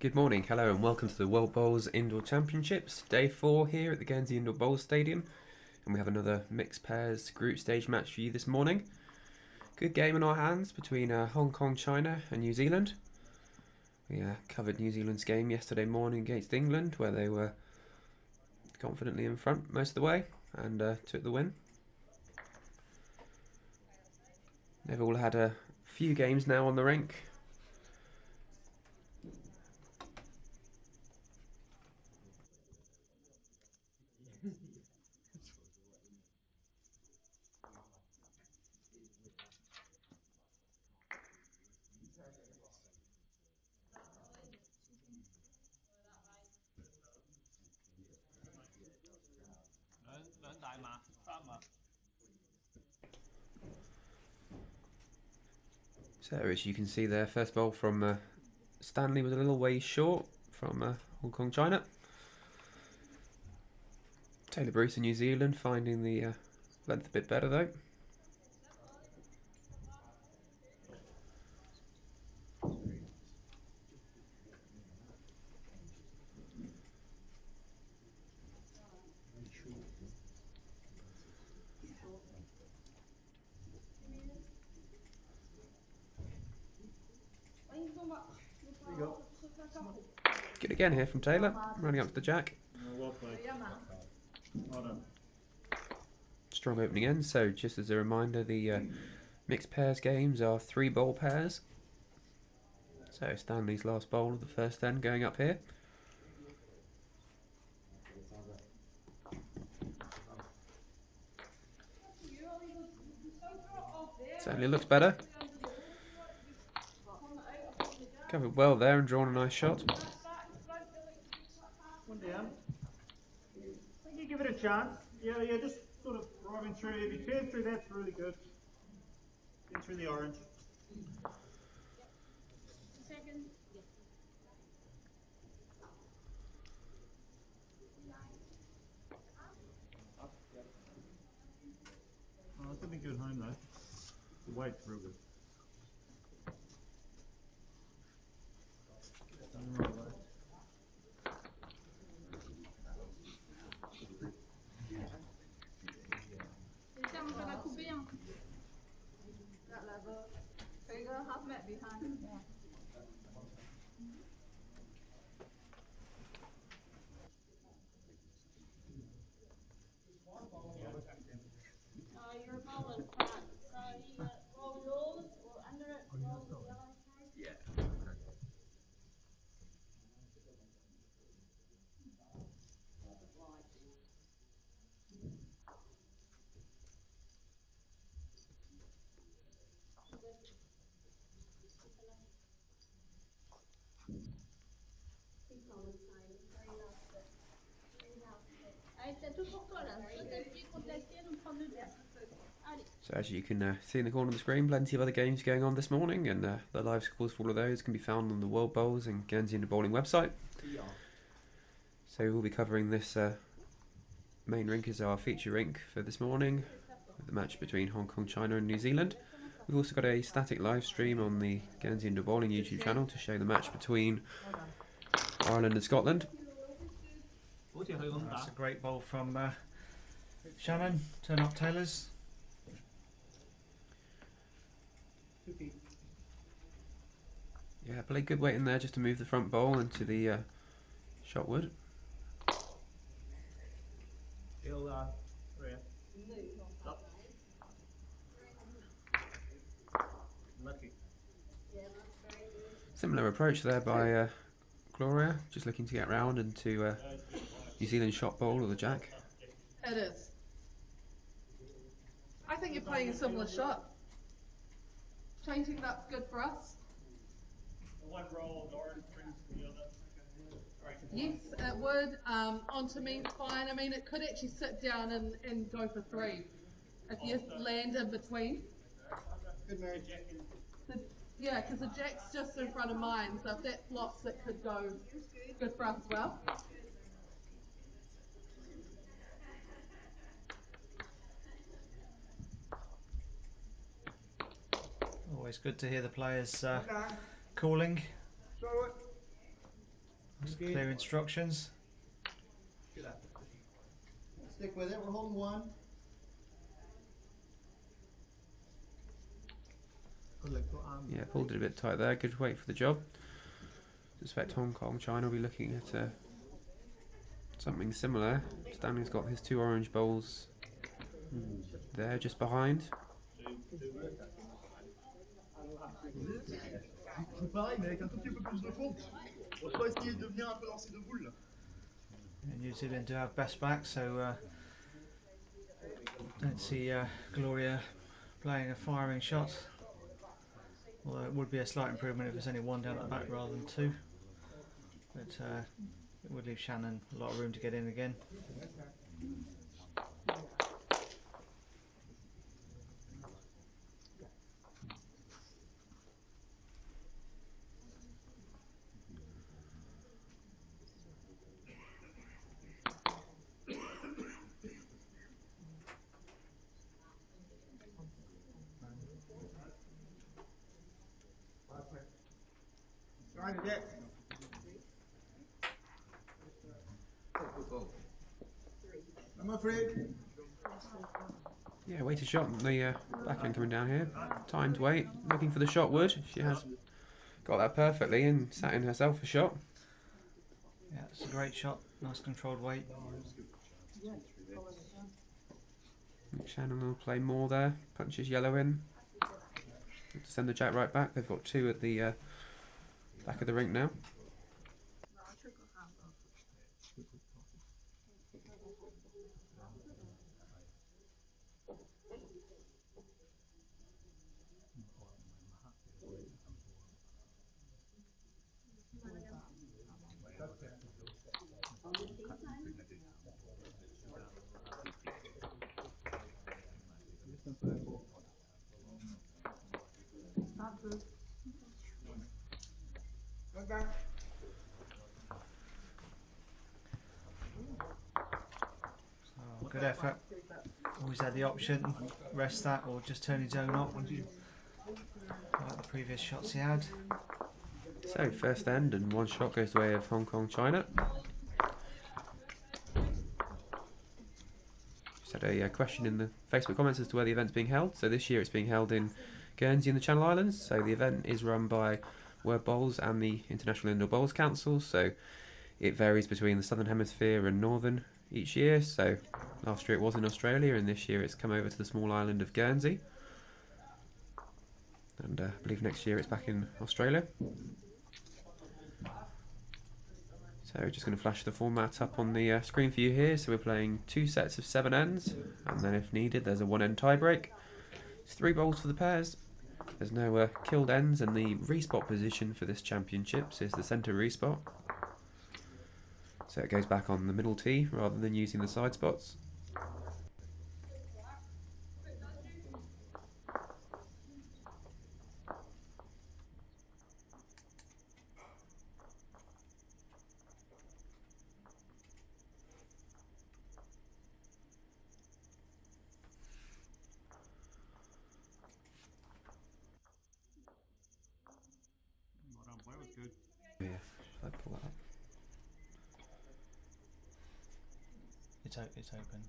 Good morning, hello and welcome to the World Bowls Indoor Championships, day 4 here at the Guernsey Indoor Bowls Stadium, and we have another mixed pairs group stage match for you this morning. Good game in our hands between Hong Kong, China and New Zealand. We covered New Zealand's game yesterday morning against England, where they were confidently in front most of the way and took the win. They've all had a few games now on the rink. So as you can see there, first bowl from Stanley was a little way short from Hong Kong, China. Taylor Bruce in New Zealand finding the length a bit better though. Good again here from Taylor, running up to the jack. Strong opening end, so just as a reminder, the mixed pairs games are 3 bowl pairs. So Stanley's last bowl of the first end going up here. Certainly looks better. Covered well there and drawn a nice shot. One down. I think you give it a chance. Yeah, just sort of driving through. If you curve through, that's really good. Get through the orange. Second. Oh, it's gonna be good home though. The weight's real good. On va la couper. Hein. That level. So you go half met behind. Yeah. Your ball in front. So you roll yours or under it. Roll the other side. Yeah. Allez, c'est tout pour toi là. Soit t'as pied contre la sienne ou prendre le bien. Allez. So as you can see in the corner of the screen, plenty of other games going on this morning, and the live scores for all of those can be found on the World Bowls and Guernsey Indoor Bowling website. So we'll be covering this main rink as our feature rink for this morning, with the match between Hong Kong, China and New Zealand. We've also got a static live stream on the Guernsey Indoor Bowling YouTube channel to show the match between Ireland and Scotland. That's a great bowl from Shannon. Turn up Taylor's. Yeah, played good weight in there just to move the front bowl into the shot wood. Lucky. Similar approach there by Gloria, just looking to get round into New Zealand shot bowl or the jack. It is. I think you're playing a similar shot. Changing it up's good for us. One roll of orange brings the other. Yes, it would. Onto me's fine. I mean, it could actually sit down and go for 3 if you land in between. Good Mary Jack. Yeah, because the jack's just in front of mine, so if that flops, it could go good for us as well. Always good to hear the players calling. That's clear instructions. Stick with it. We're holding one. Yeah, pulled it a bit tight there. Good weight for the job. Suspect Hong Kong, China will be looking at something similar. Stanley's got his 2 orange bowls there just behind. Pareil, mais avec un tout petit peu plus de fond. On va essayer de venir un peu lancer de boules. And New Zealand do have best back, so don't see Gloria playing a firing shot. Although it would be a slight improvement if there's only 1 down at the back rather than 2. But it would leave Shannon a lot of room to get in again. Trying to get. I'm afraid. Yeah, weighted shot. The backhand coming down here. Timed weight. Looking for the shot wood. She has got that perfectly and sat in herself a shot. Yeah, it's a great shot. Nice controlled weight. Shannon will play more there. Punches yellow in. To send the jack right back. They've got 2 at the back of the rink now. So, good effort. Always had the option, rest that or just turn his own up, like the previous shots he had. So first end and 1 shot goes the way of Hong Kong, China. Just had a question in the Facebook comments as to where the event's being held. So this year it's being held in Guernsey in the Channel Islands. So the event is run by World Bowls and the International Indoor Bowls Council. So it varies between the Southern Hemisphere and Northern each year. So last year it was in Australia and this year it's come over to the small island of Guernsey. And I believe next year it's back in Australia. So we're just going to flash the format up on the screen for you here. So we're playing 2 sets of 7 ends, and then if needed there's a 1 end tie break. It's 3 bowls for the pairs. There's no killed ends, and the respot position for this championships is the centre respot. So it goes back on the middle tee rather than using the side spots. Yeah, should I pull that up? It's open.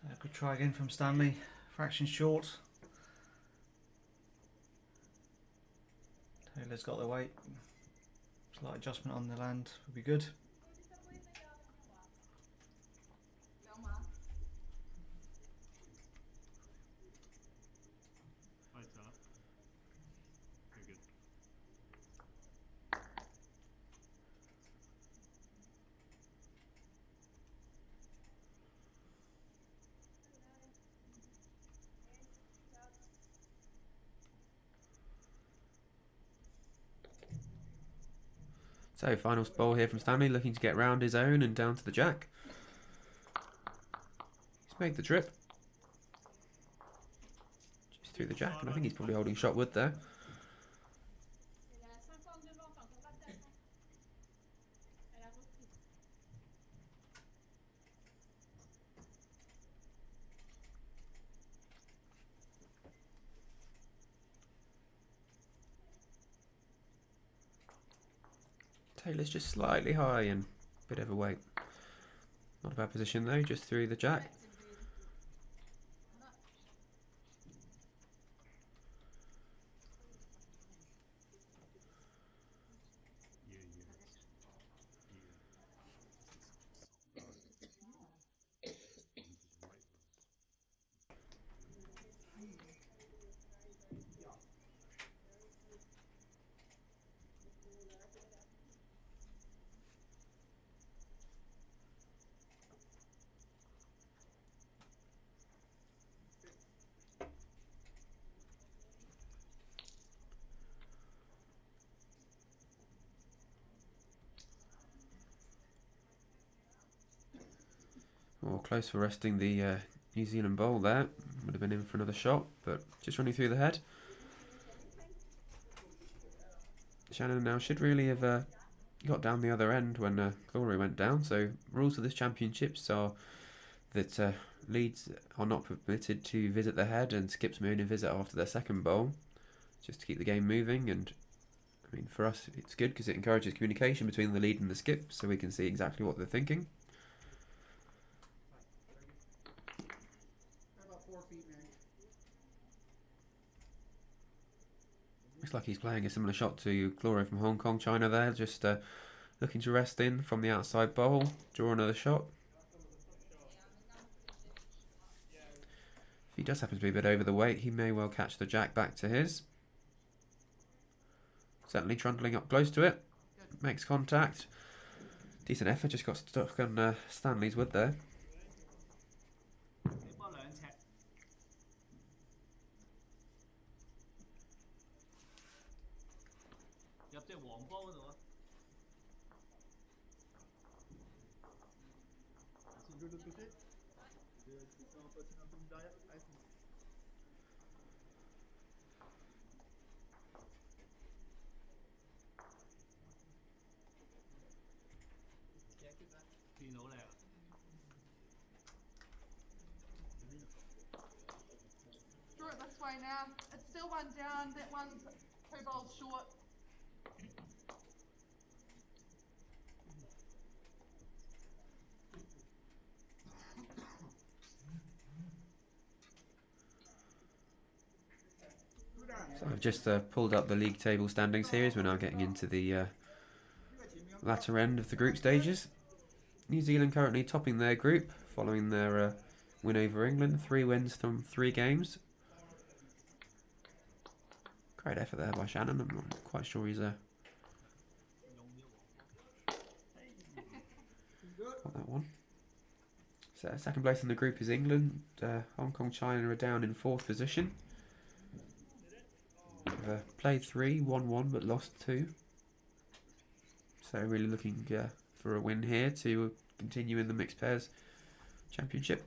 So good try again from Stanley. Fraction short. Taylor's got the weight. Slight adjustment on the land would be good. So final bowl here from Stanley, looking to get round his own and down to the jack. He's made the trip. Just through the jack, and I think he's probably holding shot wood there. Taylor's just slightly high and a bit overweight. Not a bad position though, just through the jack. Oh, close for resting the New Zealand bowl there. Would have been in for another shot, but just running through the head. Shannon now should really have got down the other end when Gloria went down. So rules of this championships are that leads are not permitted to visit the head, and skips may only visit after their second bowl, just to keep the game moving. And I mean, for us it's good because it encourages communication between the lead and the skip, so we can see exactly what they're thinking. Looks like he's playing a similar shot to Gloria from Hong Kong, China there, just looking to rest in from the outside bowl, draw another shot. If he does happen to be a bit over the weight, he may well catch the jack back to his. Certainly trundling up close to it, makes contact. Decent effort, just got stuck on Stanley's wood there. De l'autre côté, je fais un patine un peu derrière. Draw it this way now. It's still one down. That one's 2 bowls short. So I've just pulled up the league table standings here as we're now getting into the latter end of the group stages. New Zealand currently topping their group following their win over England. 3 wins from 3 games. Great effort there by Shannon. I'm not quite sure he's got that one. So second place in the group is England. Hong Kong, China are down in 4th position. Played 3, won 1 but lost 2. So really looking for a win here to continue in the mixed pairs championship.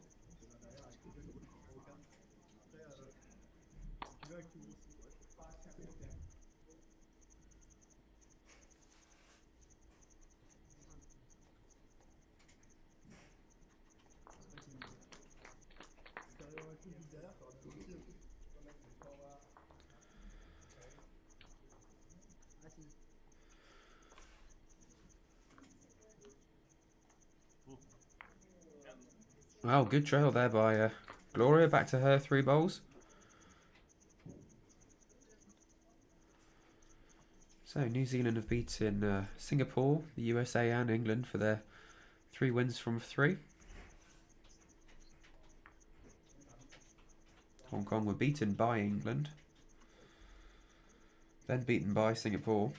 Well, good trail there by Gloria. Back to her 3 bowls. So New Zealand have beaten Singapore, the USA and England for their 3 wins from 3. Hong Kong were beaten by England, then beaten by Singapore,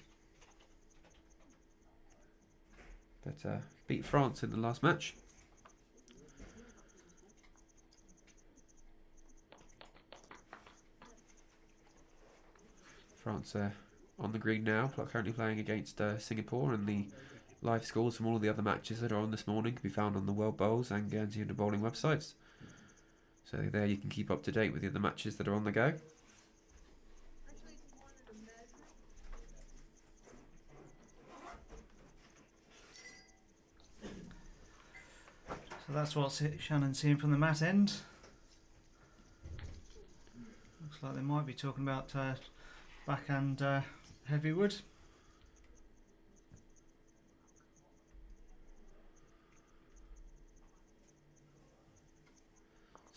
but beat France in the last match. France on the green now, currently playing against Singapore, and the live scores from all of the other matches that are on this morning can be found on the World Bowls and Guernsey Under Bowling websites. So there you can keep up to date with the other matches that are on the go. So that's what Shannon's seeing from the mat end. Looks like they might be talking about backhand heavy wood.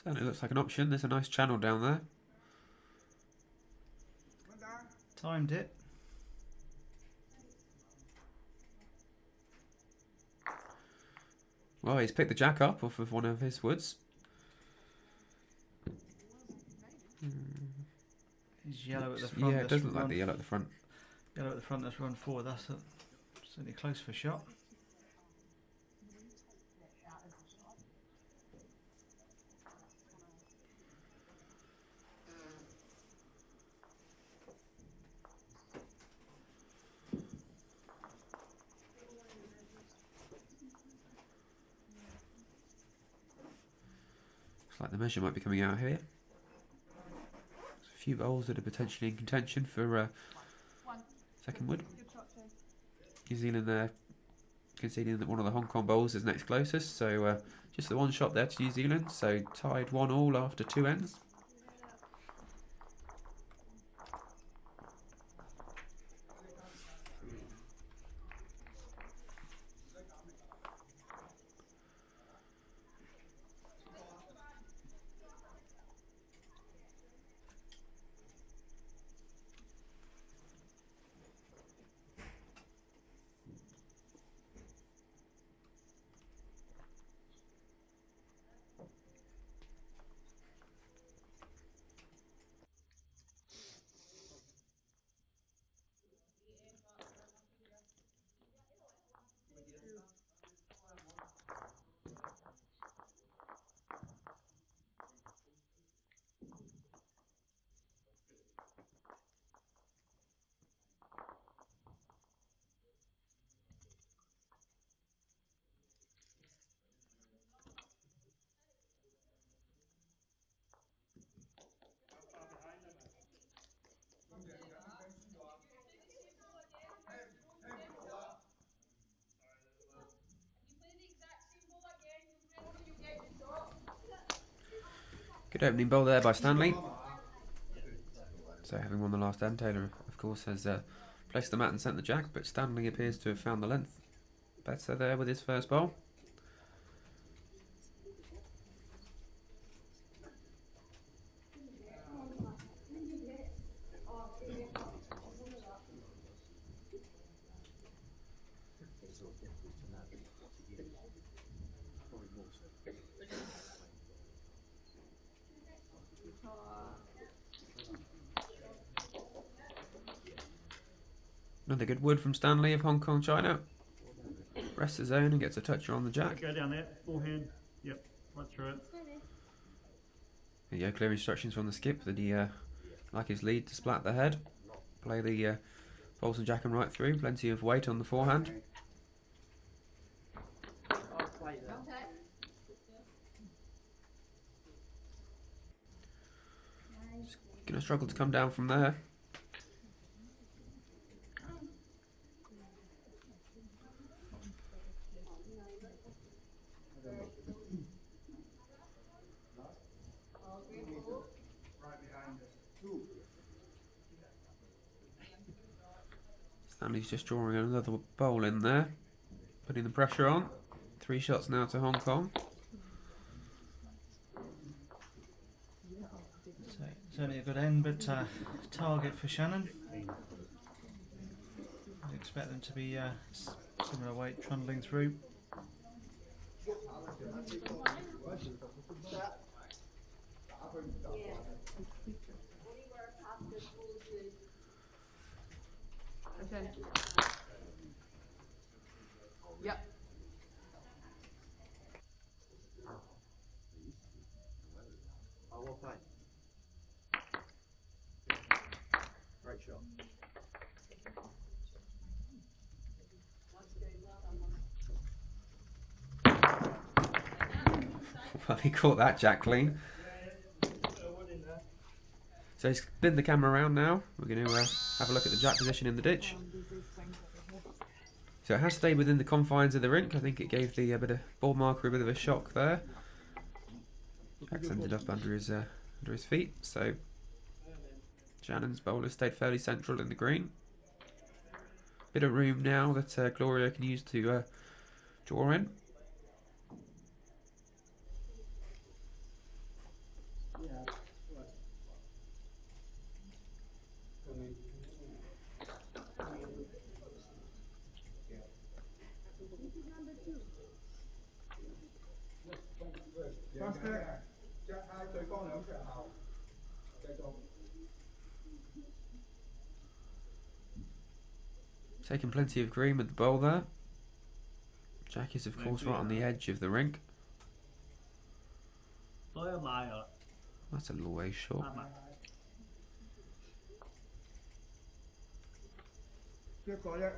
Certainly looks like an option. There's a nice channel down there. Timed it. Well, he's picked the jack up off of one of his woods. He's yellow at the front. Yeah, it does look like the yellow at the front. Yellow at the front, that's run forward. That's certainly close for a shot. Looks like the measure might be coming out here. There's a few bowls that are potentially in contention for second wood. New Zealand there conceding that one of the Hong Kong bowls is next closest, so just the one shot there to New Zealand, so tied 1-1 after 2 ends. Good opening bowl there by Stanley. So having won the last end, Taylor of course has placed the mat and sent the jack, but Stanley appears to have found the length better there with his first bowl. Another good wood from Stanley of Hong Kong, China. Rests the zone and gets a toucher on the jack. Go down there, forehand. Yep, right through it. There you go, clear instructions from the skip that he, like his lead, to splat the head. Play the balls and jack him right through. Plenty of weight on the forehand. Gonna struggle to come down from there. Stanley's just drawing another bowl in there, putting the pressure on. 3 shots now to Hong Kong. So, certainly a good end, but target for Shannon. I expect them to be similar weight trundling through. Okay. Yep. Oh, well played. Great shot. Well, he caught that jack clean. So he's spin the camera around now. We're going to have a look at the jack position in the ditch. So it has stayed within the confines of the rink. I think it gave the bit of ball marker a bit of a shock there. Jack's ended up under his feet. So Shannon's bowler stayed fairly central in the green. Bit of room now that Gloria can use to draw in. Taking plenty of green with the bowl there. Jack is of course right on the edge of the rink. That's a little way short. Tiếp có nhé.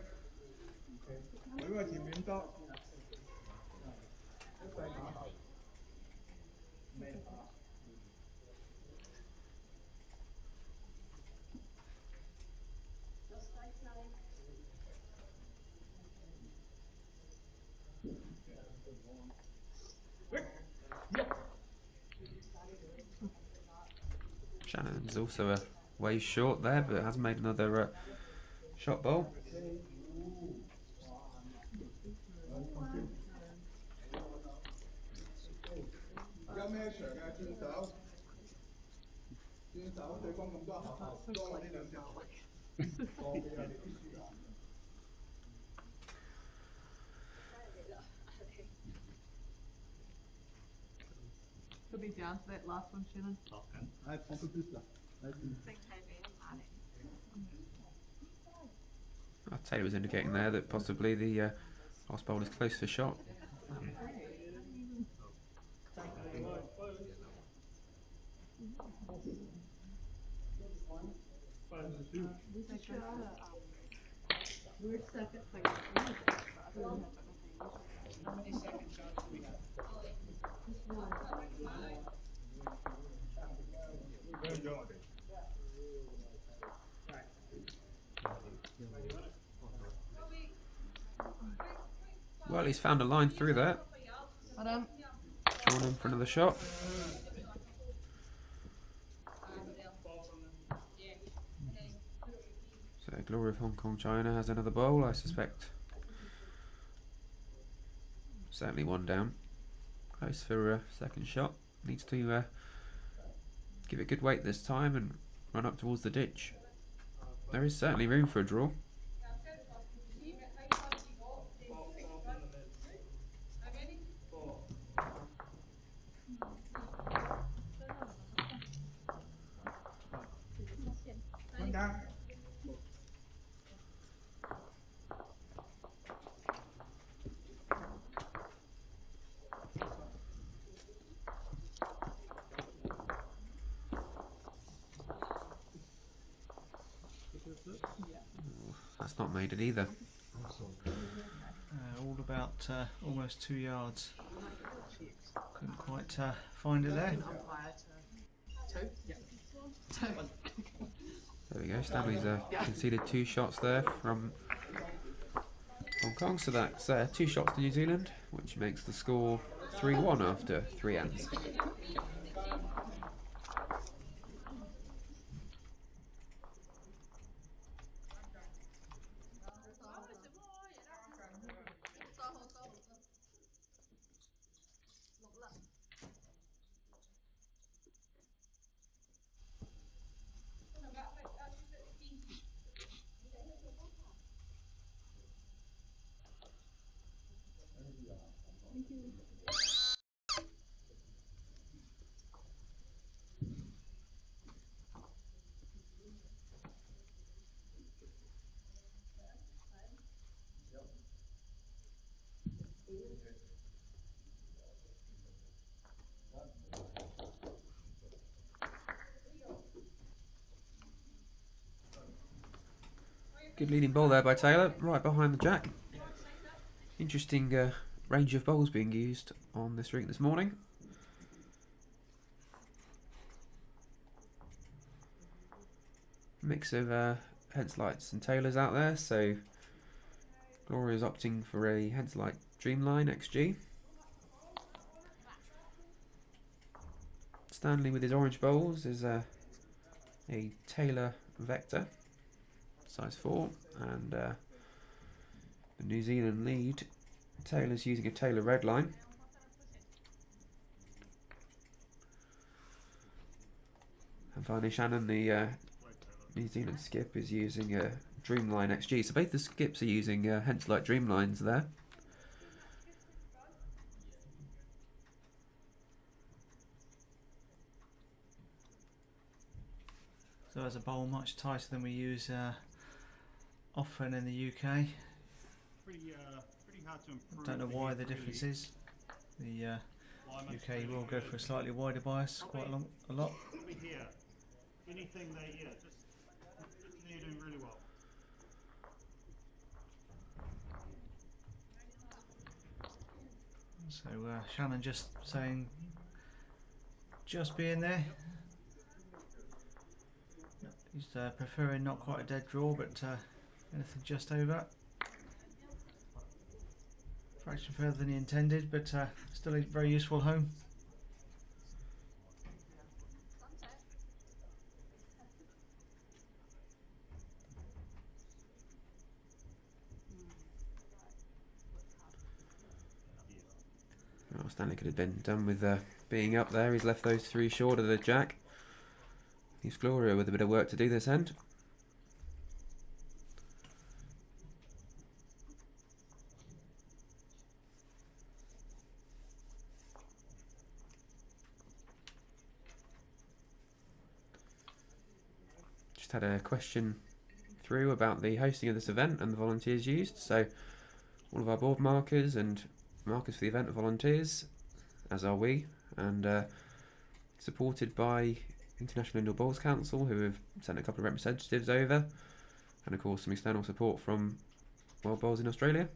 Mấy người chỉ miếng to. Shannon's also a way short there, but has made another shot bowl. Could be down to that last one, Shannon. Allez, prends un peu plus là. Taylor was indicating there that possibly the last bowl is close for shot. Well, he's found a line through there. Well done. Drawn in for another shot. So Glory of Hong Kong China has another bowl, I suspect. Certainly one down. Close for a second shot. Needs to give it good weight this time and run up towards the ditch. There is certainly room for a draw. That's not made it either. All about almost 2 yards. Couldn't quite find it there. There we go. Stanley's conceded 2 shots there from Hong Kong, so that's 2 shots to New Zealand, which makes the score 3-1 after 3 ends. Good leading ball there by Taylor, right behind the jack. Interesting range of bowls being used on this rink this morning. Mix of Henslights and Taylors out there, so Gloria's opting for a Henslight Dreamline XG. Stanley with his orange bowls is a Taylor Vector, size 4, and the New Zealand lead, Taylor's using a Taylor Redline. And finally Shannon, the New Zealand skip, is using a Dreamline XG. So both the skips are using Henslight Dreamlines there. So as a bowl much tighter than we use often in the UK. Pretty hard to improve. Don't know why the difference is. The UK will go for a slightly wider bias quite a lot. Over here, anything they, they're doing really well. So Shannon just saying, just being there. He's preferring not quite a dead draw, but anything just over. Fraction further than he intended, but still a very useful home. Well, Stanley could have been done with being up there. He's left those 3 short of the jack. Leaves Gloria with a bit of work to do this end. Just had a question through about the hosting of this event and the volunteers used. So all of our board markers and markers for the event are volunteers, as are we, and supported by International Indoor Bowls Council, who have sent a couple of representatives over, and of course some external support from World Bowls in Australia.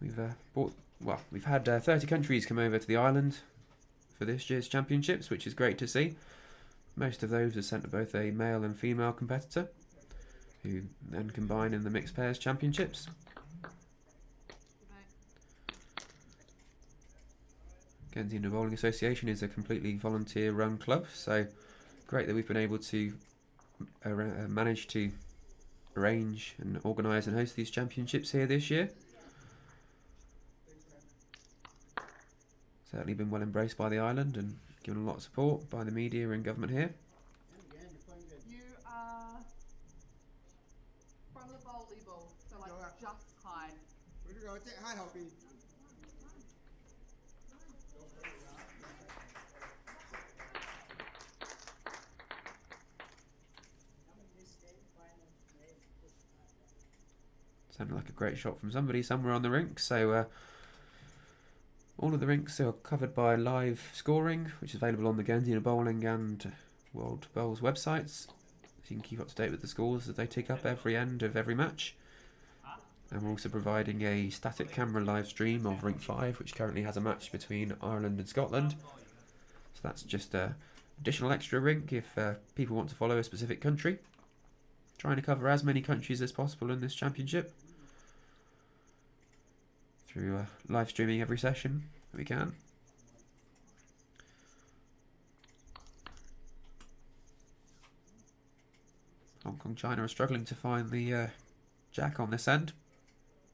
We've had 30 countries come over to the island for this year's championships, which is great to see. Most of those are sent to both a male and female competitor, who then combine in the mixed pairs championships. Guernsey Indoor Bowling Association is a completely volunteer-run club, so great that we've been able to manage to arrange and organise and host these championships here this year. Certainly been well embraced by the island and given a lot of support by the media and government here. You are from the volleyball, so like just high. Sounded like a great shot from somebody somewhere on the rink. So all of the rinks are covered by live scoring, which is available on the Guernsey Indoor Bowling and World Bowls websites. So you can keep up to date with the scores as they tick up every end of every match. And we're also providing a static camera live stream of Rink 5, which currently has a match between Ireland and Scotland. So that's just an additional extra rink if people want to follow a specific country. Trying to cover as many countries as possible in this championship through live streaming every session that we can. Hong Kong, China are struggling to find the jack on this end.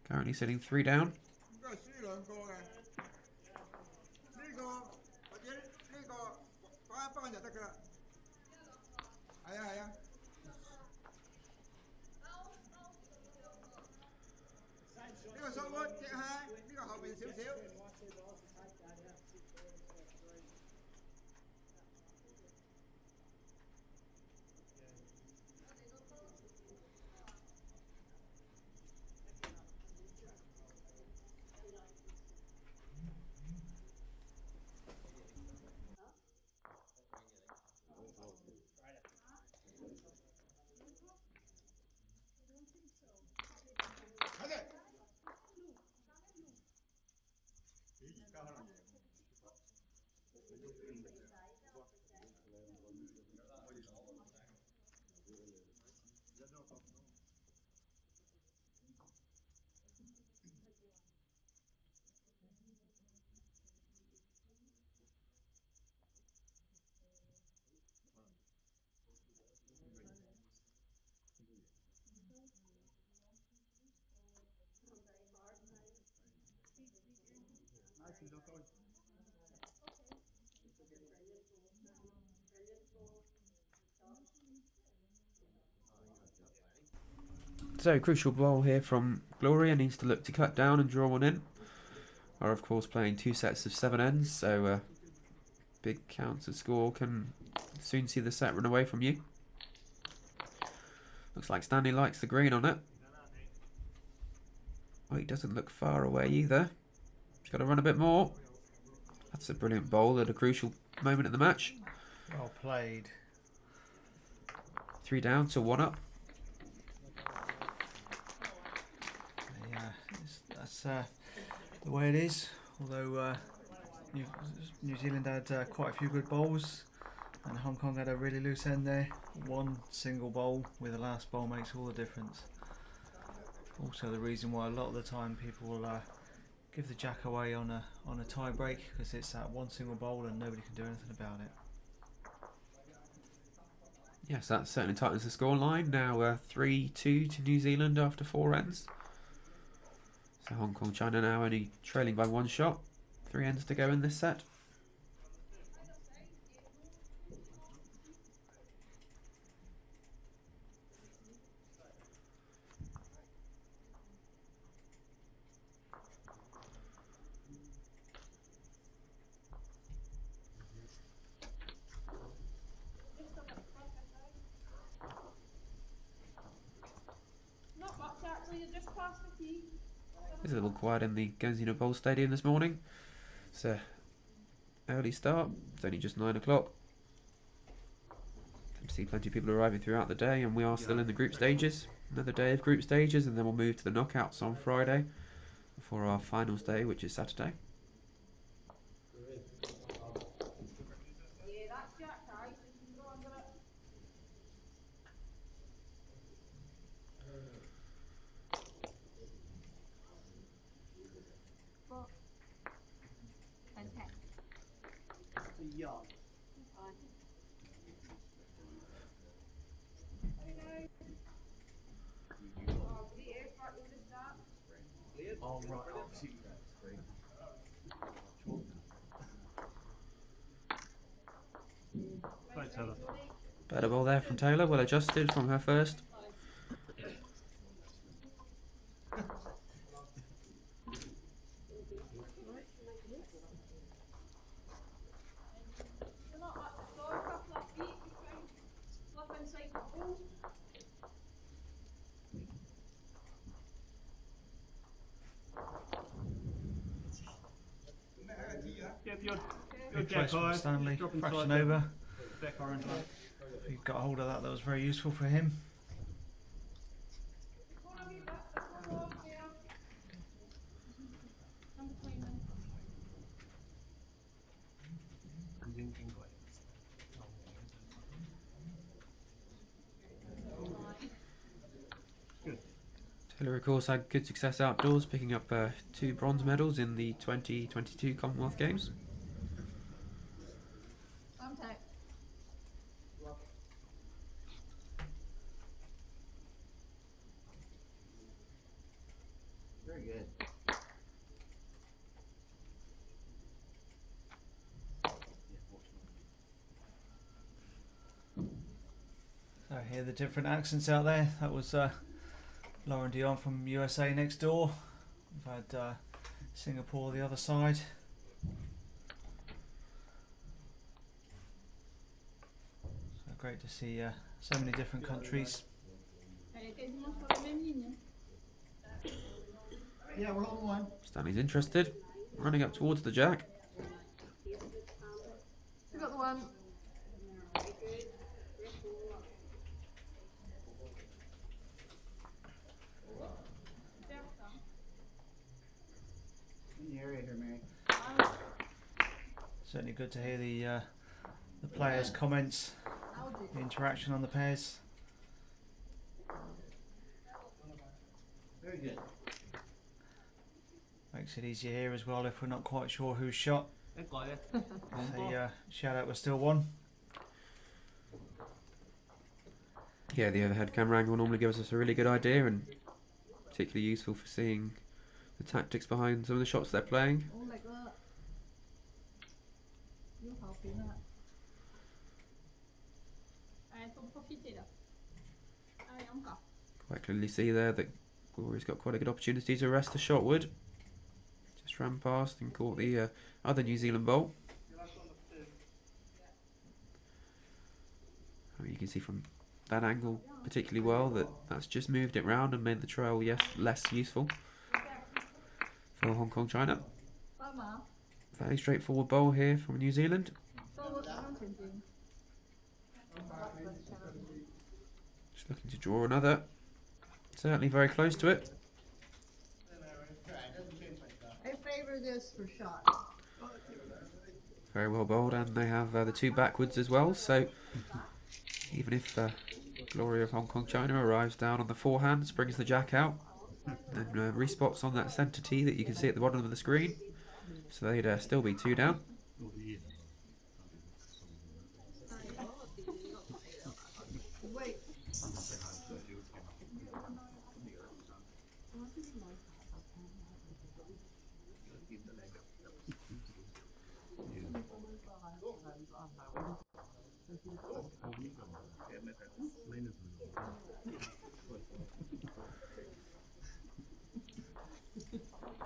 Currently sitting 3 down. So, crucial ball here from Gloria, needs to look to cut down and draw one in. Are of course playing 2 sets of 7 ends, so big counter score can soon see the set run away from you. Looks like Stanley likes the green on it. Oh, he doesn't look far away either. He's got to run a bit more. That's a brilliant bowl at a crucial moment in the match. Well played. 3 down to 1 up. Yeah, that's the way it is. Although New Zealand had quite a few good bowls, and Hong Kong had a really loose end there. One single bowl with the last bowl makes all the difference. Also, the reason why a lot of the time people will give the jack away on a tie break, because it's that one single bowl and nobody can do anything about it. Yes, that certainly tightens the scoreline. Now 3-2 to New Zealand after 4 ends. So Hong Kong, China now only trailing by 1 shot. 3 ends to go in this set. Not much actually, I just passed the tea. It's a little quiet in the Guernsey Bowl Stadium this morning. It's an early start. It's only just 9 o'clock. I see plenty of people arriving throughout the day, and we are still in the group stages. Another day of group stages, and then we'll move to the knockouts on Friday before our finals day, which is Saturday. Yeah, that's Jack High, so you can go under it. Four. And 10. Oh, right. Oh, see, that's great. Right, Taylor. Better ball there from Taylor, well adjusted from her first. You're not at the floor, a couple of feet, you try and slip inside the hole. Yep, you're Good Jack place from High. Stanley. Drop inside Fraction the over. back orange line. If you got a hold of that, that was very useful for him. Go on a wee bit, go on there. I'm between them. Taylor, of course, had good success outdoors, picking up 2 bronze medals in the 2022 Commonwealth Games. I'm tight. Very good. So hear the different accents out there. That was Lauren Dion from USA next door. We've had Singapore the other side. So great to see so many different countries. Elle est quasiment sur la même ligne. Yeah, we're holding one. Stanley's interested, running up towards the jack. You got the one. In the area here, Mary. Certainly good to hear the players' comments, the interaction on the pairs. Very good. Makes it easier here as well if we're not quite sure who's shot. If the shout out was still one. Yeah, the overhead camera angle normally gives us a really good idea, and particularly useful for seeing the tactics behind some of the shots they're playing. Oh, like that. You'll help in that. Allez, faut profiter là. Allez, encore. Quite clearly see there that Gloria's got quite a good opportunity to arrest the shotwood. Just ran past and caught the other New Zealand bowl. You can see from that angle particularly well that that's just moved it round and made the trail less useful for Hong Kong China. Fairly straightforward bowl here from New Zealand. Just looking to draw another. Certainly very close to it. I favor this for shot. Very well bowled, and they have the two backwards as well, so even if Gloria of Hong Kong China arrives down on the forehand, brings the jack out, and respots on that centre tee that you can see at the bottom of the screen, so they'd still be 2 down.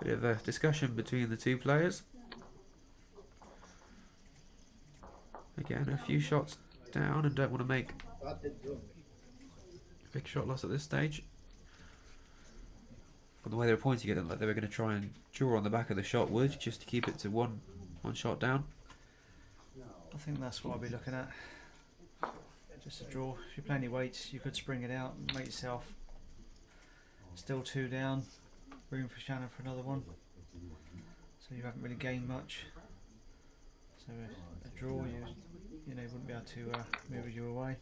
Bit of a discussion between the two players. Again, a few shots down and don't want to make a big shot loss at this stage. From the way they were pointing at it, like they were going to try and draw on the back of the shot wood just to keep it to one shot down. I think that's what I'll be looking at. Just a draw. If you play any weights, you could spring it out and make yourself still 2 down. Room for Shannon for another one. So you haven't really gained much. So a draw, you know, wouldn't be able to move you away.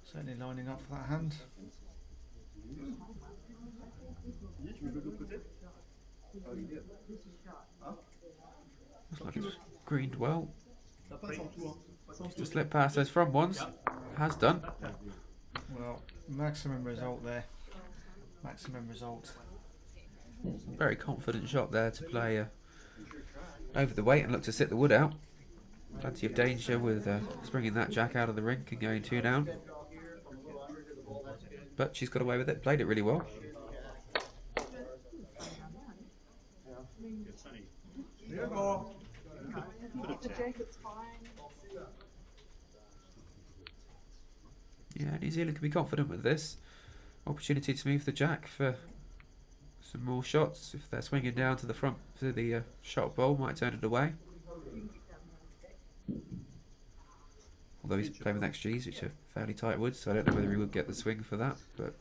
Certainly lining up for that hand. Looks like it's greened well. Just to slip past those front ones. Has done. Well, maximum result there. Maximum result. Very confident shot there to play over the weight and look to sit the wood out. Plenty of danger with springing that jack out of the rink and going 2 down. But she's got away with it, played it really well. Yeah, New Zealand can be confident with this. Opportunity to move the jack for some more shots. If they're swinging down to the front to the shot bowl, might turn it away. Although he's playing with XGs, which are fairly tight woods, so I don't know whether he would get the swing for that. But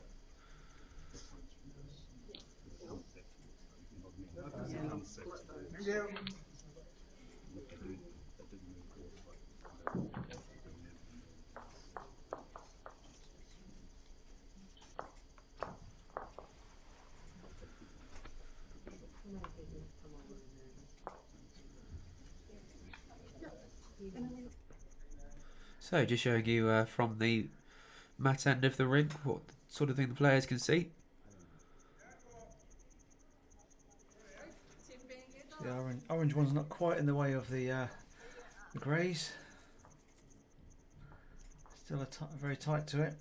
so, just showing you from the mat end of the rink what sort of thing the players can see. The orange one's not quite in the way of the greys. Still very tight to it.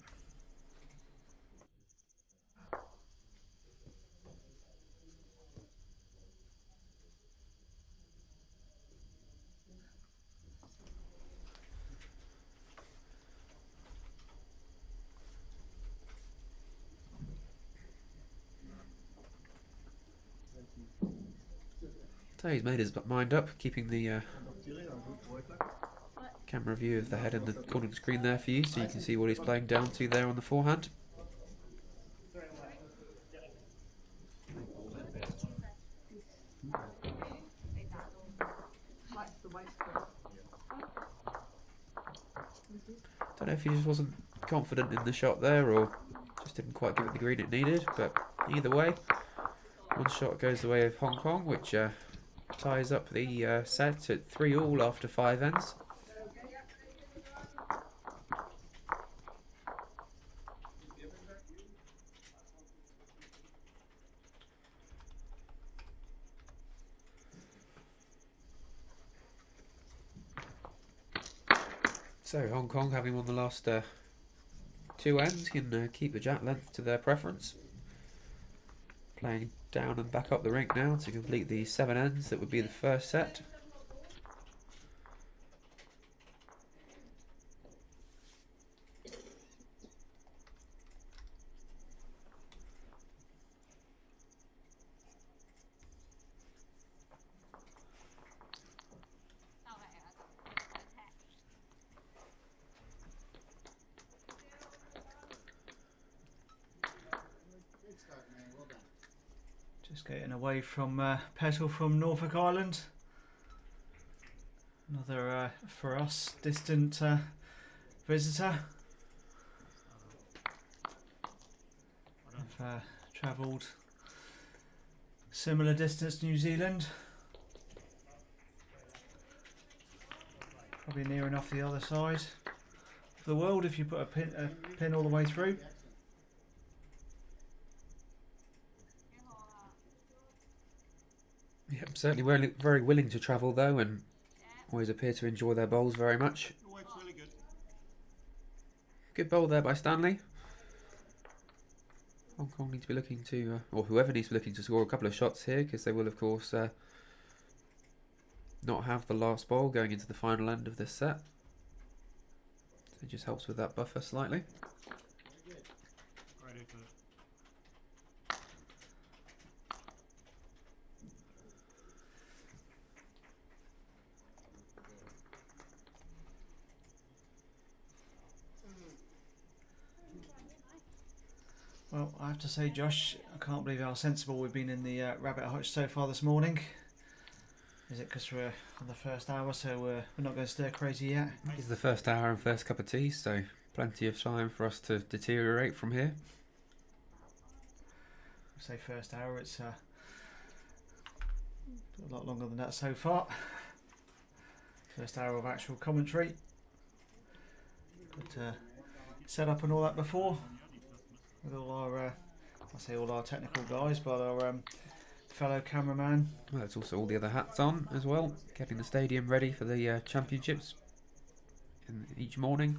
So he's made his mind up, keeping the camera view of the head in the corner of the screen there for you, so you can see what he's playing down to there on the forehand. Don't know if he just wasn't confident in the shot there or just didn't quite give it the green it needed, but either way, one shot goes the way of Hong Kong, which ties up the set at 3-all after 5 ends. So Hong Kong, having won the last 2 ends, can keep the jack length to their preference. playing down and back up the rink now to complete the 7 ends that would be the first set. Just getting away from Petal from Norfolk Island. Another, for us, distant visitor. I've travelled similar distance to New Zealand. Probably near enough the other side of the world if you put a pin all the way through. Yep, certainly very willing to travel though, and always appear to enjoy their bowls very much. It works really good. Good bowl there by Stanley. Hong Kong need to be looking to, or whoever needs to be looking to score a couple of shots here, because they will of course not have the last bowl going into the final end of this set. So it just helps with that buffer slightly. Great effort. Well, I have to say, Josh, I can't believe how sensible we've been in the rabbit hutch so far this morning. Is it because we're on the first hour, so we're not going to stir crazy yet? It's the first hour and first cup of tea, so plenty of time for us to deteriorate from here. I say first hour, it's a lot longer than that so far. First hour of actual commentary. But set up and all that before. With all our, I say all our technical guys, but our fellow cameraman. Well, there's also all the other hats on as well, getting the stadium ready for the championships each morning.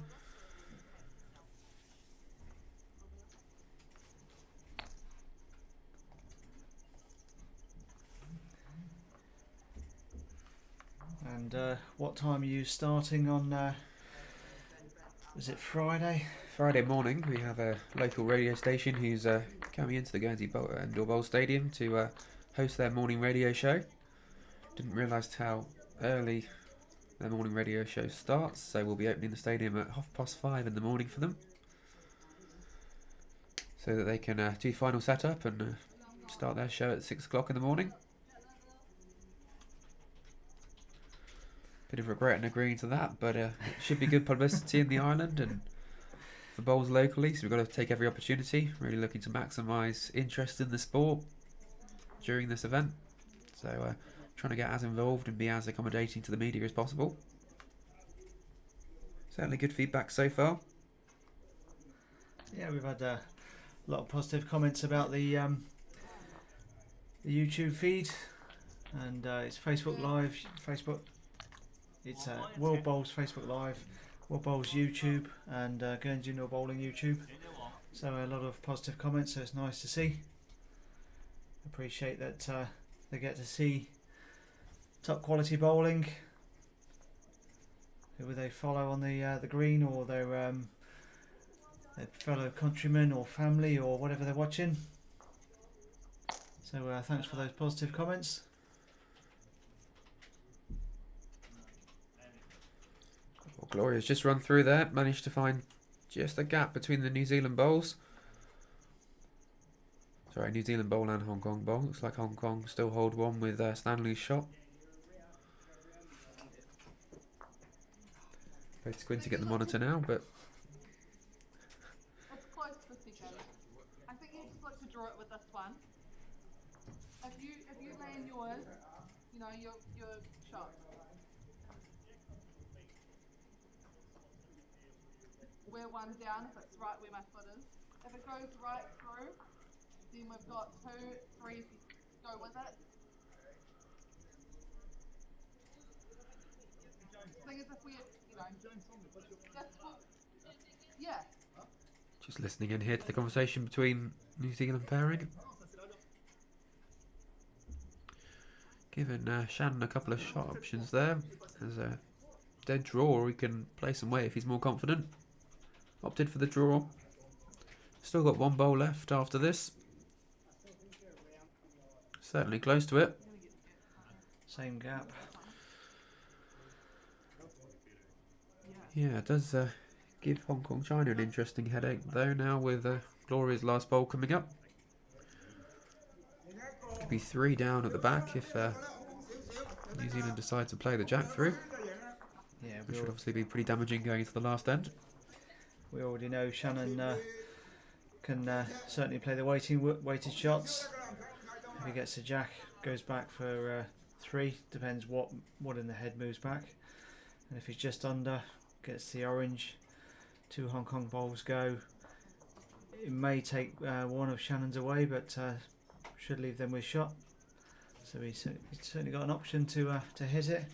And what time are you starting on, is it Friday? Friday morning we have a local radio station who's coming into the Guernsey Indoor Bowl Stadium to host their morning radio show. Didn't realise how early their morning radio show starts, so we'll be opening the stadium at 5:30 in the morning for them, so that they can do final setup and start their show at 6 o'clock in the morning. Bit of regret in agreeing to that, but it should be good publicity in the island and for bowls locally, so we've got to take every opportunity. Really looking to maximise interest in the sport during this event, so trying to get as involved and be as accommodating to the media as possible. Certainly good feedback so far. Yeah, we've had a lot of positive comments about the YouTube feed, and it's Facebook Live, it's World Bowls Facebook Live, World Bowls YouTube, and Guernsey Indoor Bowling YouTube. So a lot of positive comments, so it's nice to see. Appreciate that they get to see top quality bowling. Who they follow on the green, or their fellow countrymen or family or whatever they're watching. So thanks for those positive comments. Well, Gloria's just run through there, managed to find just a gap between the New Zealand bowls. Sorry, New Zealand bowl and Hong Kong bowl. Looks like Hong Kong still hold one with Stanley's shot. Both squinting at the monitor now, but It's close for second. I think you just like to draw it with this one. If you land yours, you know, your shot. We're one down if it's right where my foot is. If it goes right through, then we've got 2, 3 if you go with it. Thing is, if we, you know, just yeah. just listening in here to the conversation between New Zealand pairing. giving Shannon a couple of shot options there. There's a dead draw, or he can play some weight if he's more confident. Opted for the draw. Still got one bowl left after this. Certainly close to it. Same gap. Yeah, it does give Hong Kong China an interesting headache though now with Gloria's last bowl coming up. Could be 3 down at the back if New Zealand decide to play the jack through. Yeah, Which would obviously be pretty damaging going into the last end. we already know Shannon can certainly play the weighted shots. If he gets a jack, goes back for 3. Depends what in the head moves back. And if he's just under, gets the orange. 2 Hong Kong bowls go. It may take one of Shannon's away, but should leave them with shot. So he's certainly got an option to hit it.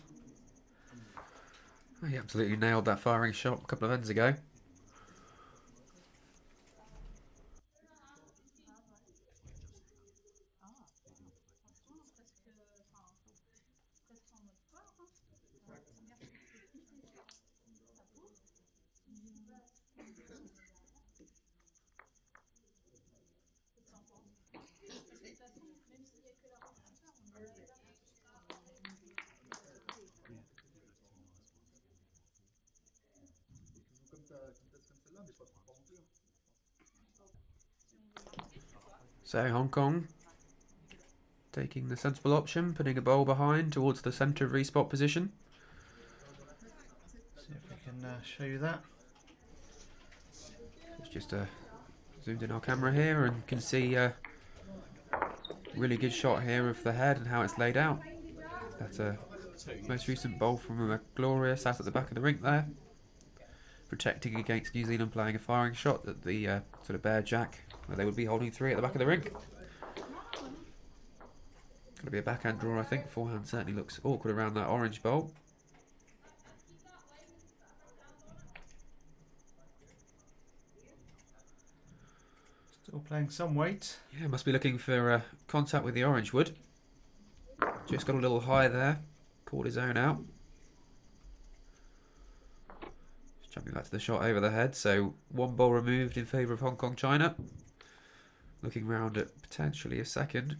He absolutely nailed that firing shot a couple of ends ago. So Hong Kong taking the sensible option, putting a bowl behind towards the centre of respot position. See if we can show you that. It's just zoomed in our camera here and can see a really good shot here of the head and how it's laid out. That's a most recent bowl from Gloria, sat at the back of the rink there, protecting against New Zealand playing a firing shot at the sort of bare jack, where they would be holding 3 at the back of the rink. Going to be a backhand draw, I think. Forehand certainly looks awkward around that orange bowl. Still playing some weight. Yeah, must be looking for contact with the orange wood. Just got a little high there. Caught his own out. Just jumping back to the shot over the head. So 1 ball removed in favour of Hong Kong China. Looking round at potentially a second.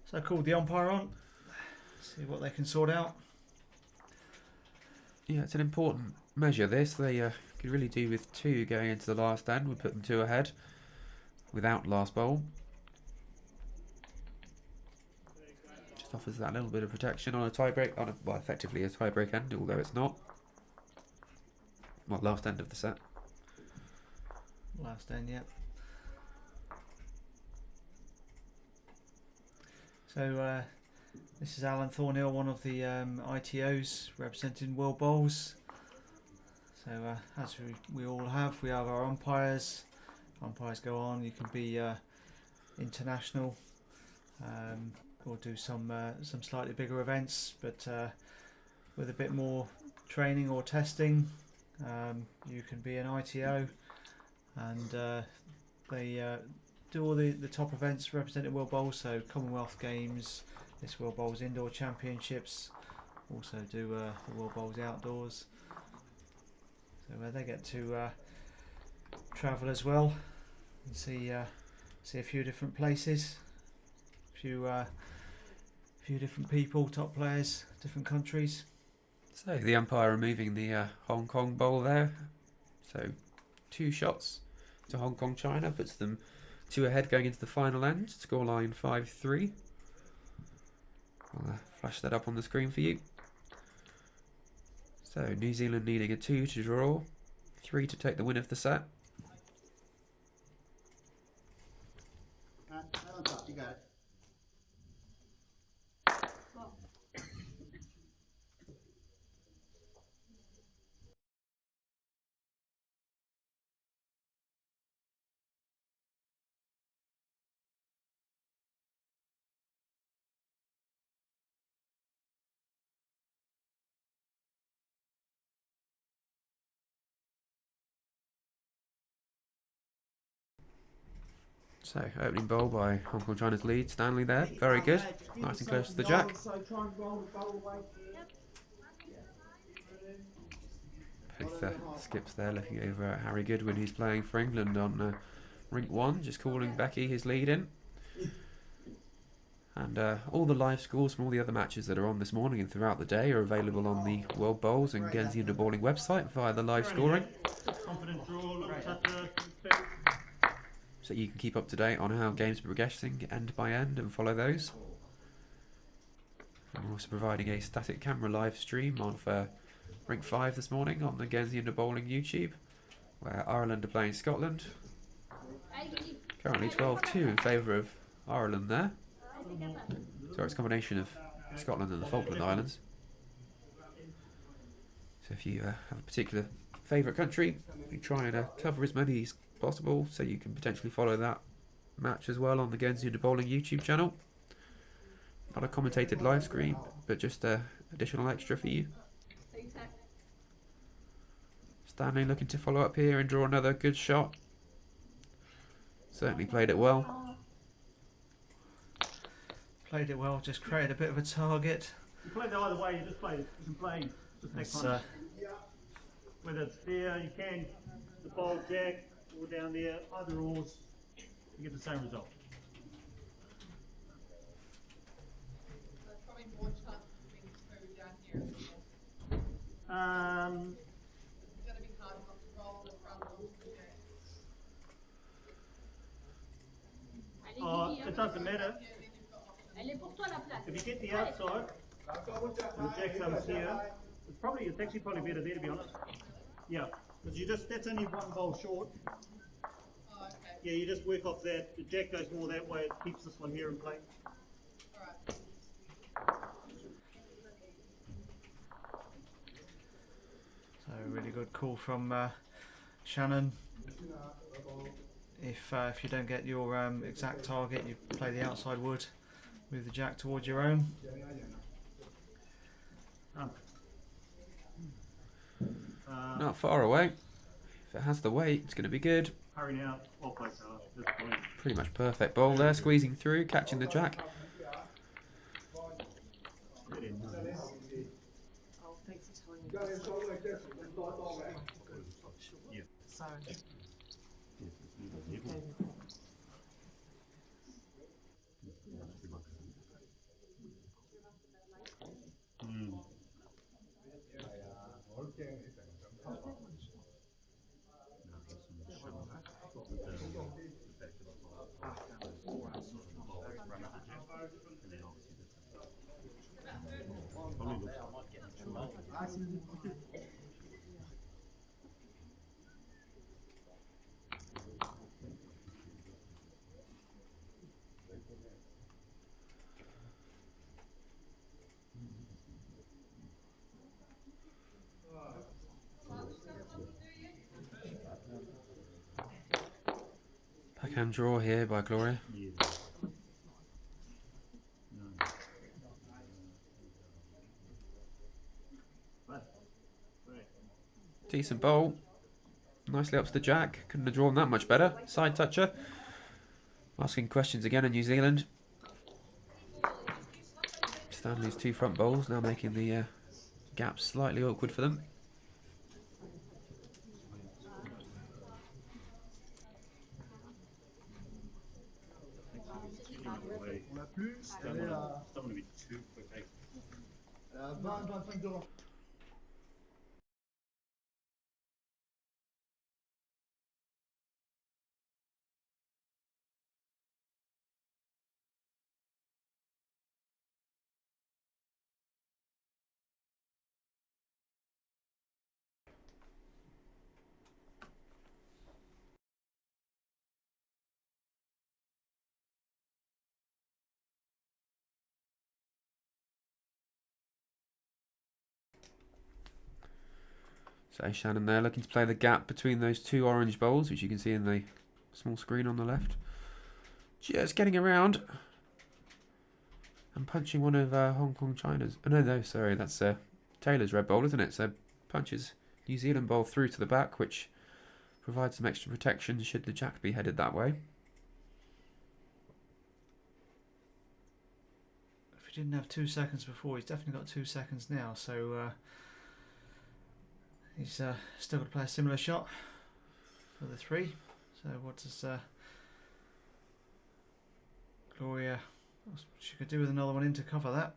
So I called the umpire on. See what they can sort out. Yeah, it's an important measure this. They could really do with 2 going into the last end. Would put them 2 ahead without last bowl. Just offers that little bit of protection on a tiebreak, well, effectively a tiebreak end, although it's not. Well, last end of the set. Last end, yep. So this is Alan Thornhill, one of the ITOs representing World Bowls. So as we all have, we have our umpires. Umpires go on. You can be international or do some slightly bigger events, but with a bit more training or testing, you can be an ITO, and they do all the top events representing World Bowls, so Commonwealth Games, this World Bowls Indoor Championships, also do the World Bowls Outdoors. So they get to travel as well and see a few different places, a few different people, top players, different countries. So the umpire removing the Hong Kong bowl there. So 2 shots to Hong Kong China, puts them 2 ahead going into the final end. Scoreline 5-3. I'll flash that up on the screen for you. So New Zealand needing a 2 to draw, 3 to take the win of the set. Right on top, you got it. So, opening bowl by Hong Kong China's lead. Stanley there, very good. Nice and close to the jack. Both skips there looking over at Harry Goodwin, who's playing for England on rink 1, just calling Becky his lead in. And all the live scores from all the other matches that are on this morning and throughout the day are available on the World Bowls and Guernsey Underbowling website via the live scoring. Confident draw, little toucher. So you can keep up to date on how games are progressing end by end and follow those. And we're also providing a static camera live stream of Rink 5 this morning on the Guernsey Underbowling YouTube, where Ireland are playing Scotland. Currently 12-2 in favour of Ireland there. So it's a combination of Scotland and the Falkland Islands. So if you have a particular favourite country, we try and cover as many as possible, so you can potentially follow that match as well on the Guernsey Underbowling YouTube channel. Not a commentated live stream, but just additional extra for you. Stanley looking to follow up here and draw another good shot. Certainly played it well. Played it well, just created a bit of a target. You play it either way, you just play it. You can play just take punch. Whether it's there, you can the bowl jack or down there, either ors, you get the same result. There's probably more chance of being two down here. It's going to be hard not to roll the front balls. It doesn't matter. Elle est pour toi la place. If you get the outside, and the jack comes here, it's actually probably better there, to be honest. Yeah, because that's only one bowl short. Oh, okay. Yeah, you just work off that. The jack goes more that way, it keeps this one here in play. Alright. So really good call from Shannon. If you don't get your exact target, you play the outside wood, move the jack towards your own. Not far away. If it has the weight, it's going to be good. Hurry now, all play so that's fine. Pretty much perfect bowl there, squeezing through, catching the jack. Backhand draw here by Gloria. Decent bowl. Nicely up to the jack. Couldn't have drawn that much better. Side toucher. Asking questions again in New Zealand. Stanley's two front bowls now making the gap slightly awkward for them. On a plus, elle est à 20-25 devant. So Shannon there looking to play the gap between those two orange bowls, which you can see in the small screen on the left. Just getting around and punching one of Hong Kong China's. Oh, no, sorry, that's Taylor's red bowl, isn't it? So punches New Zealand bowl through to the back, which provides some extra protection should the jack be headed that way. he didn't have 2 seconds before, he's definitely got 2 seconds now. So he's still got to play a similar shot for the 3. So what does Gloria? She could do with another one in to cover that.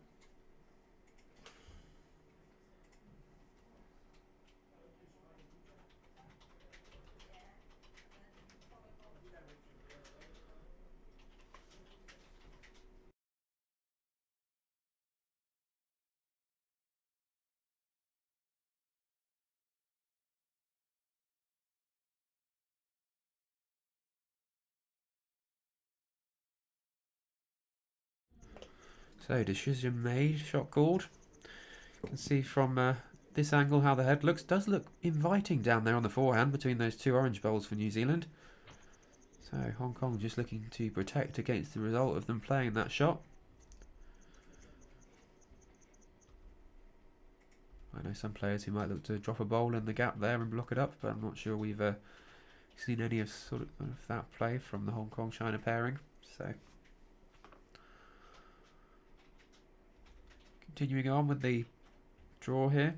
So decision made, shot called. You can see from this angle how the head looks. Does look inviting down there on the forehand between those 2 orange bowls for New Zealand. So Hong Kong just looking to protect against the result of them playing that shot. I know some players who might look to drop a bowl in the gap there and block it up, but I'm not sure we've seen any of that play from the Hong Kong-China pairing. So continuing on with the draw here.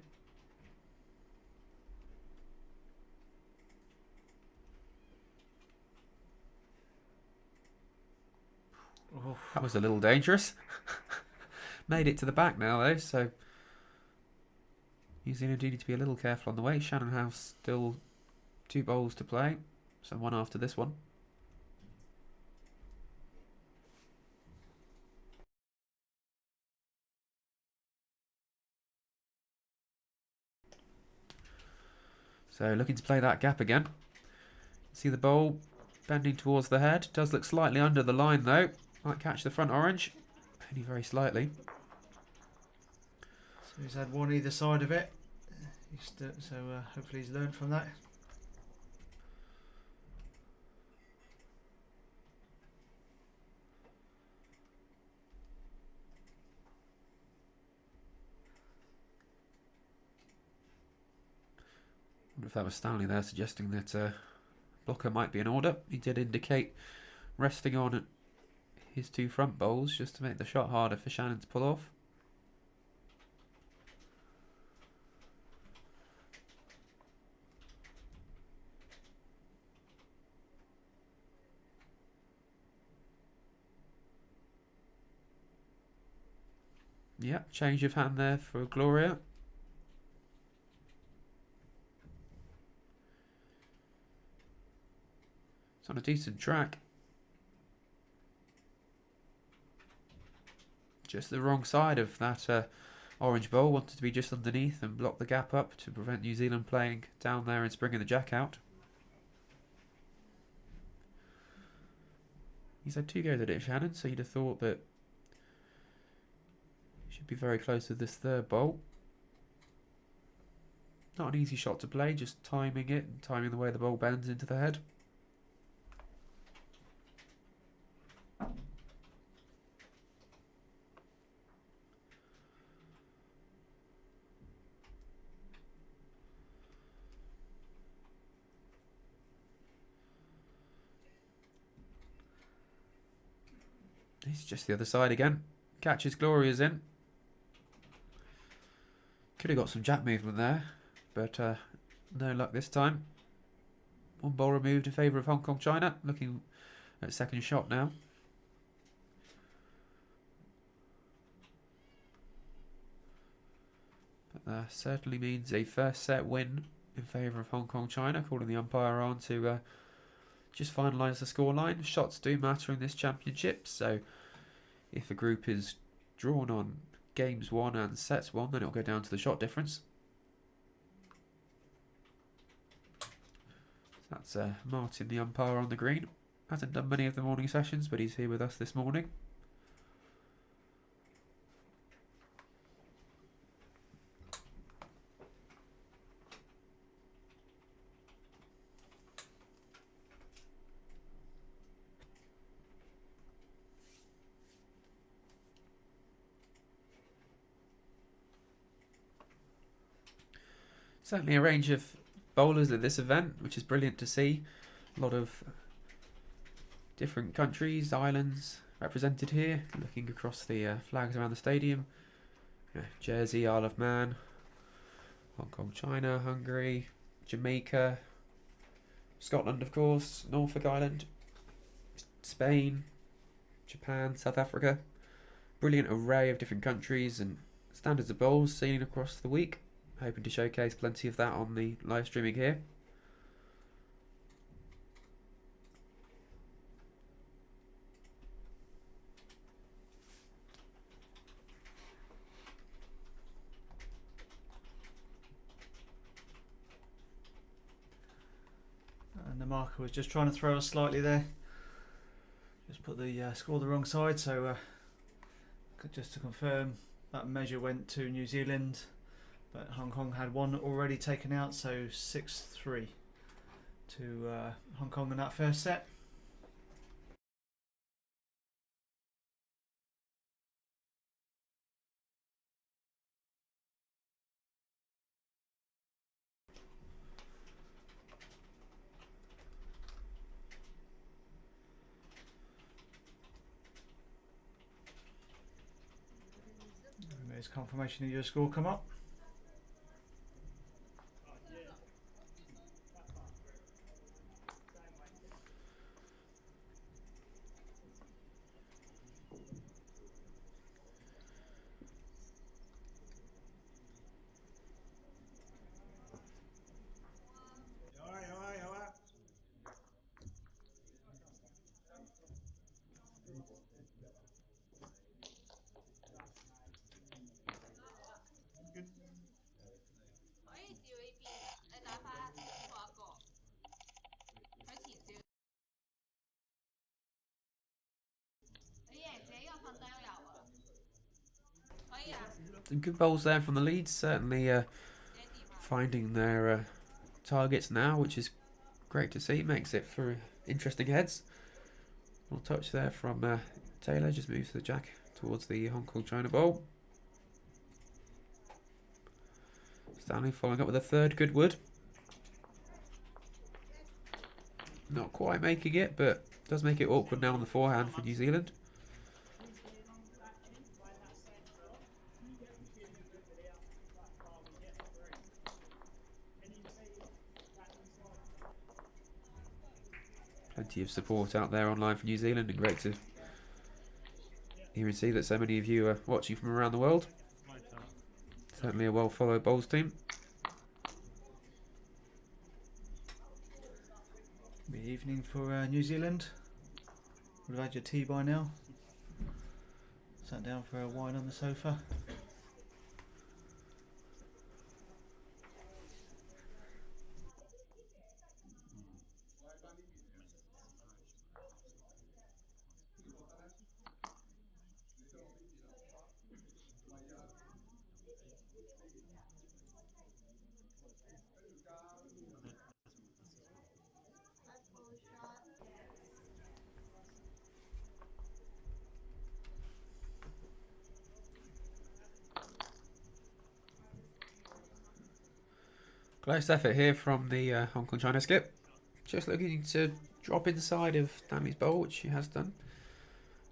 Oh. That was a little dangerous. Made it to the back now though, so New Zealand do need to be a little careful on the way. Shannon House still 2 bowls to play, so one after this one. So looking to play that gap again. See the bowl bending towards the head. Does look slightly under the line though. Might catch the front orange. Only very slightly. So he's had one either side of it. So hopefully he's learned from that. I wonder if that was Stanley there suggesting that blocker might be in order. He did indicate resting on his 2 front bowls just to make the shot harder for Shannon to pull off. Yep, change of hand there for Gloria. It's on a decent track. Just the wrong side of that orange bowl. Wanted to be just underneath and block the gap up to prevent New Zealand playing down there and springing the jack out. He's had 2 goes at it, Shannon, so you'd have thought that he should be very close to this 3rd bowl. Not an easy shot to play, just timing it and timing the way the bowl bends into the head. He's just the other side again. Catches Gloria's in. Could have got some jack movement there, but no luck this time. 1 ball removed in favour of Hong Kong China. Looking at 2nd shot now. But that certainly means a first set win in favour of Hong Kong China, calling the umpire on to just finalise the scoreline. Shots do matter in this championship, so if a group is drawn on games 1 and sets 1, then it'll go down to the shot difference. That's Martin, the umpire on the green. Hasn't done many of the morning sessions, but he's here with us this morning. Certainly a range of bowlers at this event, which is brilliant to see. A lot of different countries, islands, represented here, looking across the flags around the stadium. Jersey, Isle of Man, Hong Kong, China, Hungary, Jamaica, Scotland of course, Norfolk Island, Spain, Japan, South Africa. Brilliant array of different countries and standards of bowls seen across the week. Hoping to showcase plenty of that on the live streaming here. And the marker was just trying to throw us slightly there. Just put the score the wrong side, so just to confirm, that measure went to New Zealand, but Hong Kong had one already taken out, so 6-3 to Hong Kong in that first set. There's confirmation of your score come up. Some good bowls there from the leads, certainly finding their targets now, which is great to see. Makes it for interesting heads. Little touch there from Taylor, just moves the jack towards the Hong Kong China bowl. Stanley following up with a third good wood. Not quite making it, but does make it awkward now on the forehand for New Zealand. Plenty of support out there online for New Zealand, and great to hear and see that so many of you are watching from around the world. Certainly a well followed bowls team. Good evening for New Zealand. Would have had your tea by now. Sat down for a wine on the sofa. Close effort here from the Hong Kong China skip. Just looking to drop inside of Stanley's bowl, which she has done.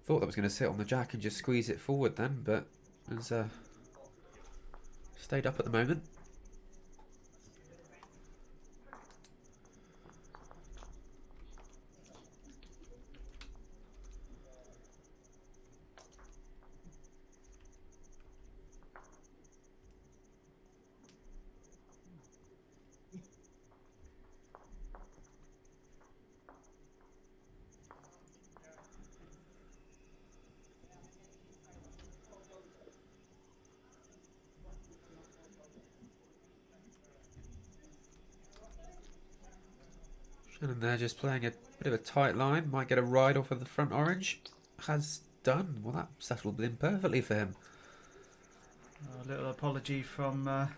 Thought that was going to sit on the jack and just squeeze it forward then, but has stayed up at the moment. Shannon there just playing a bit of a tight line. Might get a ride off of the front orange. Has done. Well, that settled in perfectly for him. A little apology from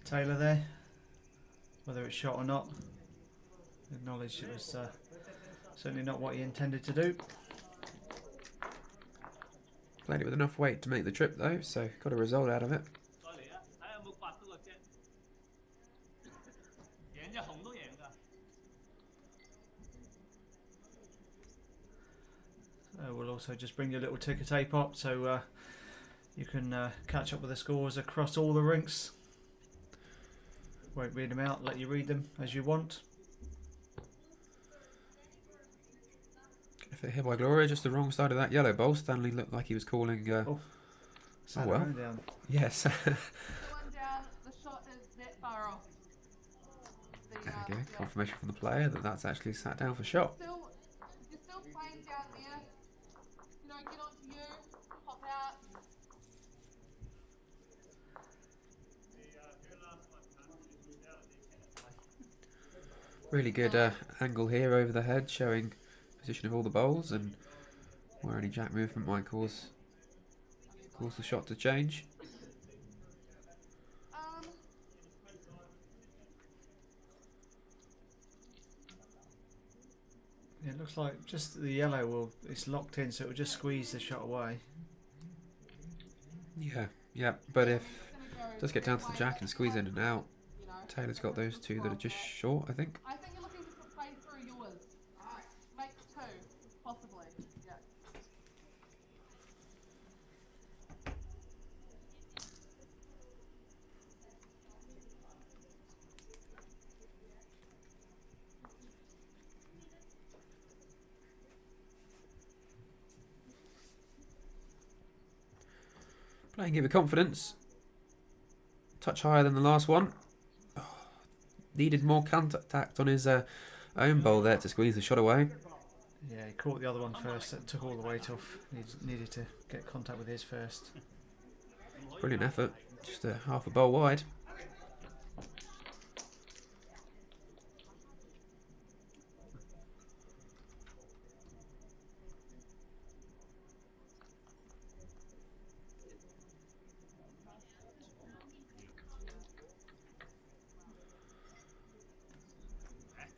Taylor there. Whether it's shot or not. Acknowledged it was certainly not what he intended to do. Played it with enough weight to make the trip though, so got a result out of it. we'll also just bring you a little ticker tape up so you can catch up with the scores across all the rinks. Won't read them out, let you read them as you want. If they're hit by Gloria, just the wrong side of that yellow bowl. Stanley looked like he was calling. Oh, well. Down. Yes. The one down, the shot is that far off. There we go. Confirmation from the player that that's actually sat down for shot. You're still playing down there. You know, get onto you, pop out. Really good angle here over the head, showing position of all the bowls and where any jack movement might cause the shot to change. Yeah, it looks like just the yellow it's locked in, so it will just squeeze the shot away. Yeah, but if it does get down to the jack and squeeze in and out, Taylor's got those two that are just short, I think. I think you're looking to play through yours. Make two, possibly. Yeah. Playing it with confidence. Touch higher than the last one. Oh, needed more contact on his own bowl there to squeeze the shot away. Yeah, he caught the other one first. That took all the weight off. He needed to get contact with his first. Brilliant effort. Just half a bowl wide.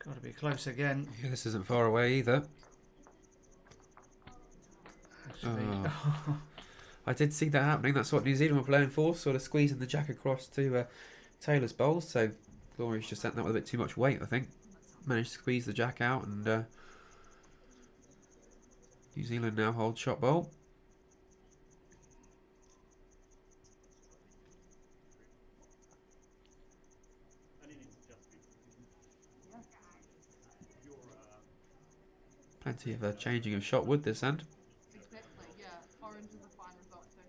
Got to be close again. Yeah, this isn't far away either. Actually. Oh. I did see that happening. That's what New Zealand were playing for, sort of squeezing the jack across to Taylor's bowls. So Gloria's just sent that with a bit too much weight, I think. Managed to squeeze the jack out, and New Zealand now hold shot bowl. Plenty of changing of shot wood this end. Exactly, yeah. Orange is a fine result too.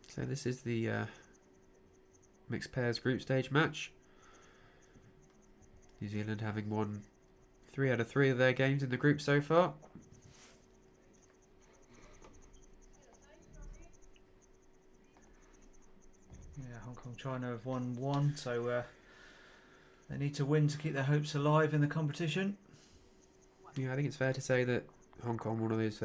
So this is the mixed pairs group stage match. New Zealand having won 3 out of 3 of their games in the group so far. Yeah, Hong Kong, China have won 1, so they need to win to keep their hopes alive in the competition. Yeah, I think it's fair to say that Hong Kong, one of those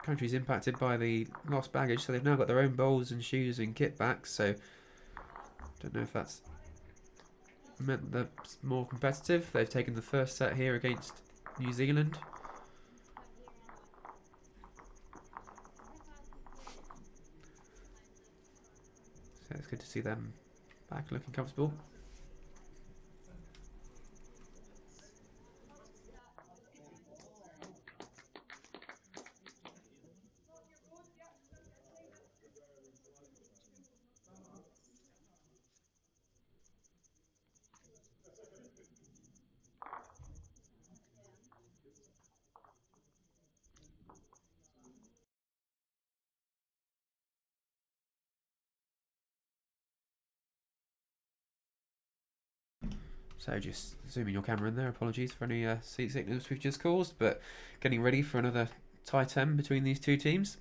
countries impacted by the lost baggage, so they've now got their own bowls and shoes and kit back, so don't know if that's meant they're more competitive. They've taken the first set here against New Zealand. So it's good to see them back looking comfortable. So just zooming your camera in there, apologies for any seat sickness we've just caused, but getting ready for another tie 10 between these two teams.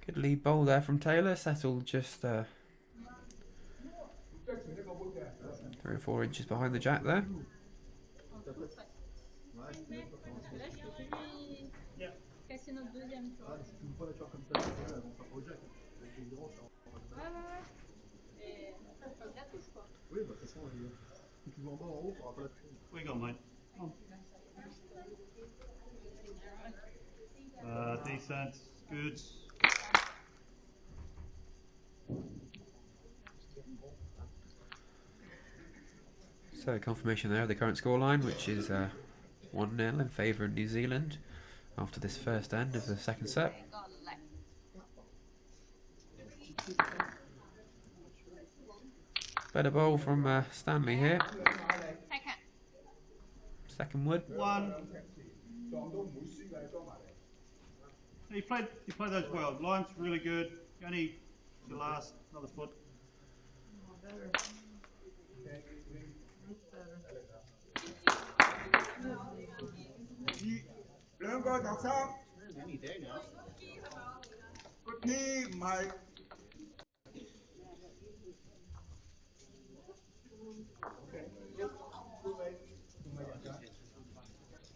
Good lead bowl there from Taylor, settled just 3 or 4 inches behind the jack there. c'est notre deuxième tour. Ah, si tu veux pas la faire comme ça, elles vont faire au jack. Avec les grands, ça Ouais, ouais, ouais. Et ça se passe la touche, quoi. Oui, bah de toute façon, si tu joues en bas, en haut, t'auras pas la touche. Where you going, mate? Decent, good. So confirmation there of the current scoreline, which is 1-0 in favour of New Zealand after this first end of the second set. Better bowl from Stanley here. Second wood. One. He played those well. Line's really good. Only the last another foot. Learn go down south. Good knee, Mike.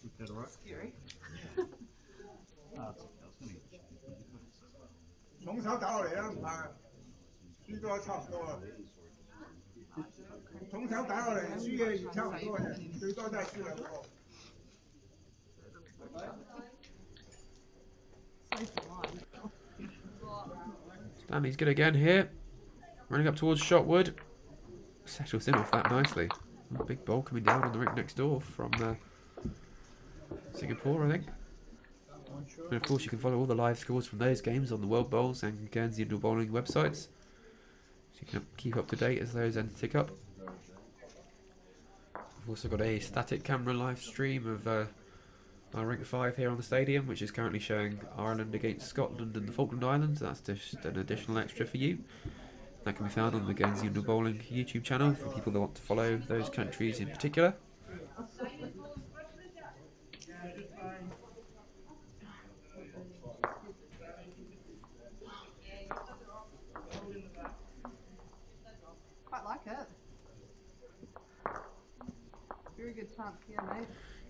Is that alright? Scary. Ah, it's okay. I was gonna get 從手打落嚟啦，唔怕。輸咗差唔多啦。從手打落嚟，輸嘅差唔多嘅，最多都係輸兩個。 Stanley's good again here. Running up towards Shotwood. Settles in off that nicely. A big bowl coming down on the rink next door from Singapore, I think. And of course you can follow all the live scores from those games on the World Bowls and Guernsey Indoor Bowling websites. So you can keep up to date as those ends tick up. We've also got a static camera live stream of our Rink 5 here on the stadium, which is currently showing Ireland against Scotland and the Falkland Islands. That's just an additional extra for you. That can be found on the Guernsey Indoor Bowling YouTube channel for people that want to follow those countries in particular. Quite like it. Very good chance here, mate.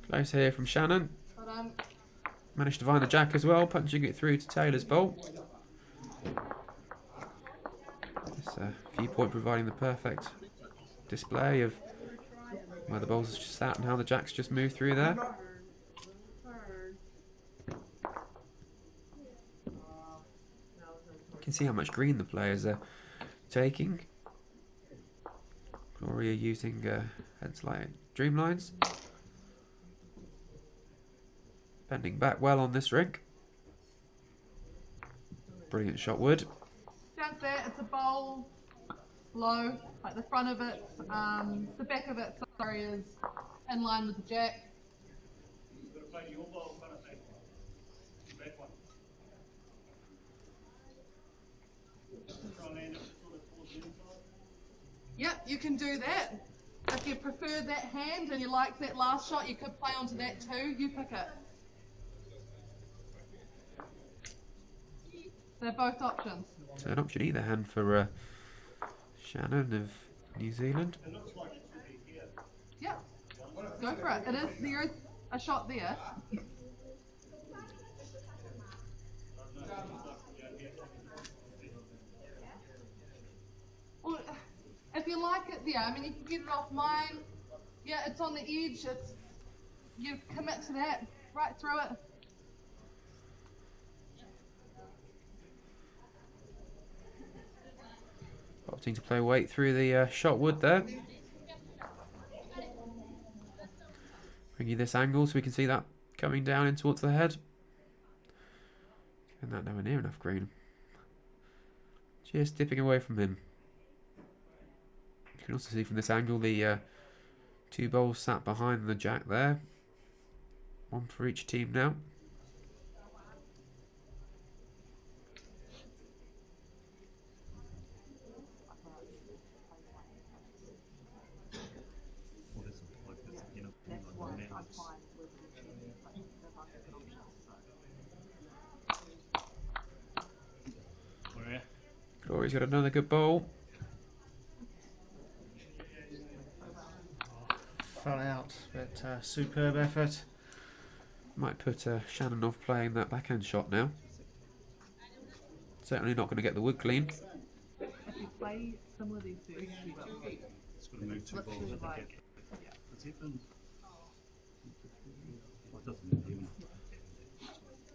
Close here from Shannon. But Managed to find the jack as well, punching it through to Taylor's bowl. This viewpoint providing the perfect display of where the bowls just sat and how the jacks just moved through there. You can see how much green the players are taking. Gloria using heads like Dreamlines. Bending back well on this rink. Brilliant shot, Wood. Just there, it's a bowl, low, like the front of it, the back of it, sorry, is in line with the jack. You've got to play your ball in front of me. Back one. Try and land it sort of towards the inside. Yep, you can do that. If you prefer that hand and you like that last shot, you could play onto that too. You pick it. They're both options. So an option either hand for Shannon of New Zealand. Yep. Go for it. There is a shot there. Well, if you like it there, I mean, you can get it off mine. Yeah, it's on the edge. You commit to that, right through it. Opting to play weight through the shot wood there. Bring you this angle so we can see that coming down in towards the head. And that nowhere near enough green. Just dipping away from him. You can also see from this angle the two bowls sat behind the jack there. One for each team now. Glory's got another good bowl. Fell out, but superb effort. Might put Shannon off playing that backhand shot now. Certainly not going to get the wood clean. If you play some of these first, you will. It's got to move two balls. Literally I like, think. yeah. That's it then. Well, it doesn't move even.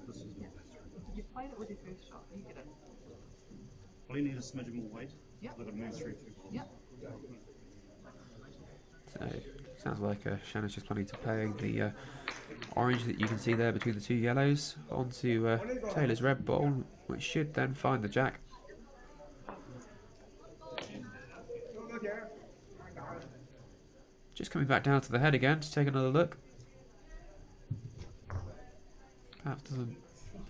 This is not best. If you played it with your first shot, you get it. Well, you need a smidge more weight. Yep. Let it move through two balls. Yep. So, sounds like Shannon's just planning to play the orange that you can see there between the two yellows onto Taylor's red ball, which should then find the jack. Just coming back down to the head again to take another look. Perhaps doesn't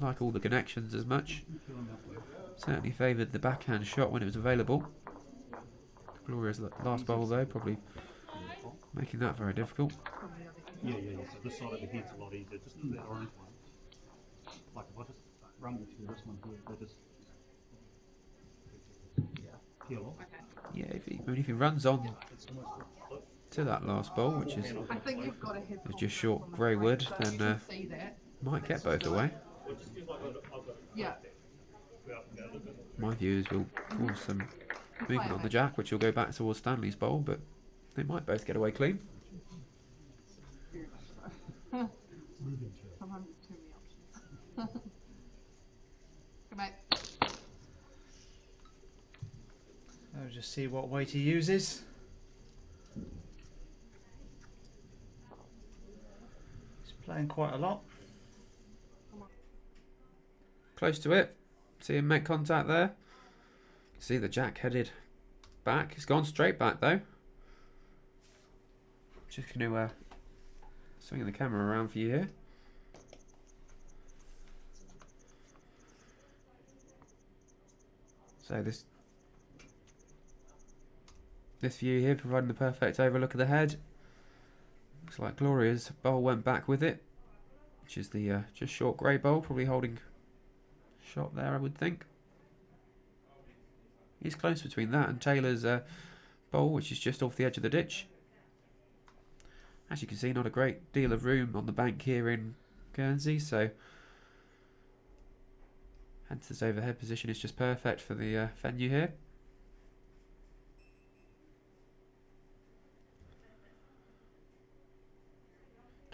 like all the connections as much. Certainly favoured the backhand shot when it was available. Gloria's last bowl though, probably making that very difficult. Yeah. So this side over here is a lot easier. Just that orange one. Like if I just rumble through this one here, they just peel off. Yeah, if he runs on It's almost like to that last bowl, which is I think you've got to have just short on the grey frame, wood, so then you can see that. might get both away. Yeah. My view is we'll cause some movement on the jack, which will go back towards Stanley's bowl, but they might both get away clean. Sometimes it's too many options. Good mate. I'll just see what weight he uses. He's playing quite a lot. Close to it. See him make contact there. See the jack headed back. He's gone straight back though. Just going to swing the camera around for you here. So this view here providing the perfect overlook of the head. Looks like Gloria's bowl went back with it, which is the just short grey bowl, probably holding shot there I would think. He's close between that and Taylor's bowl, which is just off the edge of the ditch. As you can see, not a great deal of room on the bank here in Guernsey, so hence this overhead position is just perfect for the venue here.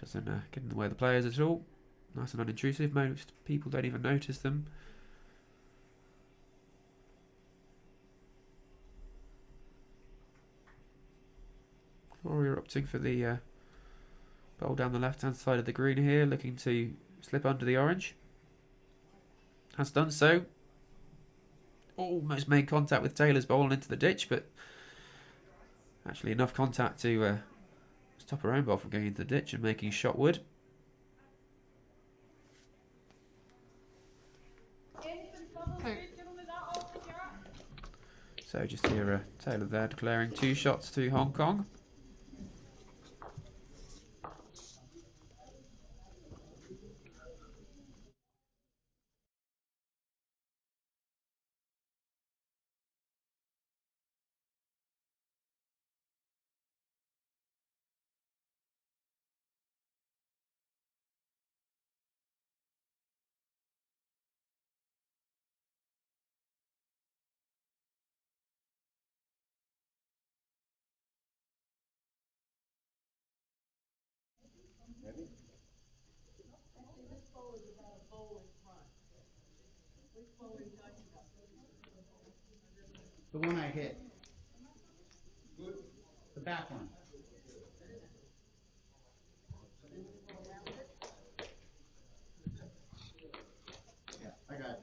Doesn't get in the way of the players at all. Nice and unintrusive. Most people don't even notice them. Gloria opting for the bowl down the left hand side of the green here, looking to slip under the orange. Has done so. Almost made contact with Taylor's bowl and into the ditch, but actually enough contact to stop her own ball from going into the ditch and making shot wood. So just hear Taylor there declaring 2 shots to Hong Kong. The one I hit. The back one. Yeah, I got it.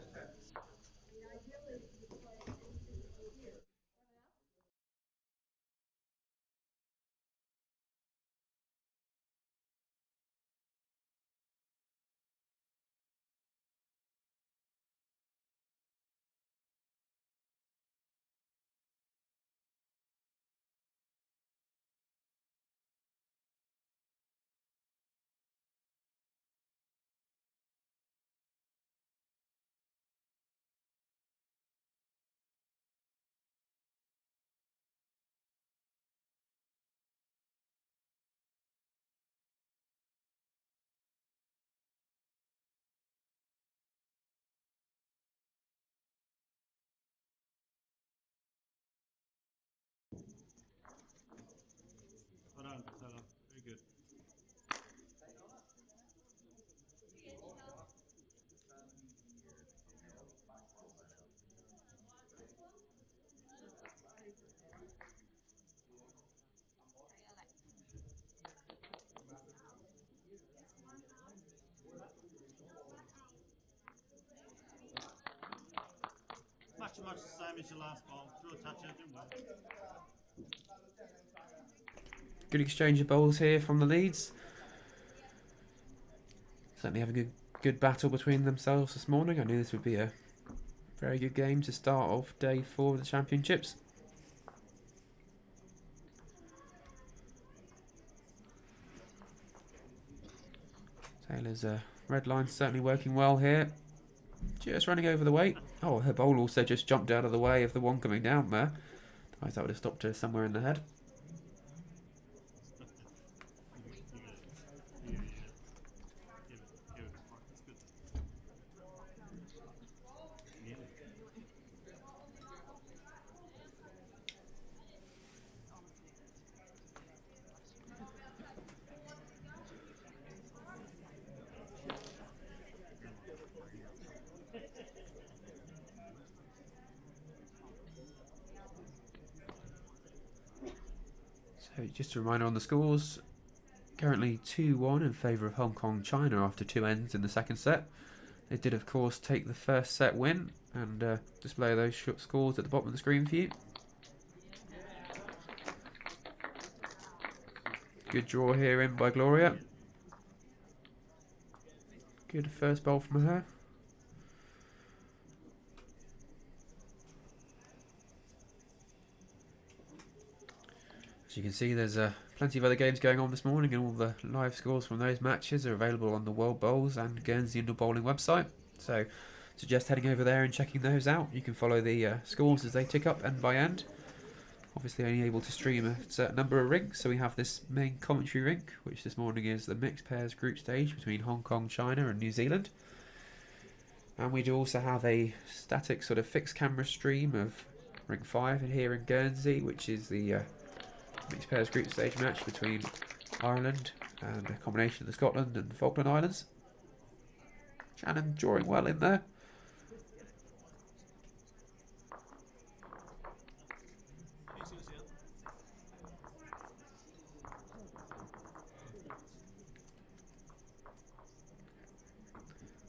so much the same as your last bowl. Drew a touch out, didn't work. Good exchange of bowls here from the Leeds. Certainly having a good battle between themselves this morning. I knew this would be a very good game to start off day 4 of the Championships. Taylor's red line certainly working well here. Just running over the weight. Oh, her bowl also just jumped out of the way of the one coming down there. Otherwise that would have stopped her somewhere in the head. So just a reminder on the scores. Currently 2-1 in favour of Hong Kong China after 2 ends in the second set. They did of course take the first set win and display those scores at the bottom of the screen for you. Good draw here in by Gloria. Good first bowl from her. As you can see, there's plenty of other games going on this morning, and all the live scores from those matches are available on the World Bowls and Guernsey Indoor Bowling website. So suggest heading over there and checking those out. You can follow the scores as they tick up end by end. Obviously only able to stream a certain number of rinks, so we have this main commentary rink, which this morning is the mixed pairs group stage between Hong Kong, China and New Zealand. And we do also have a static sort of fixed camera stream of rink 5 here in Guernsey, which is the mixed pairs group stage match between Ireland and a combination of the Scotland and Falkland Islands. Shannon drawing well in there.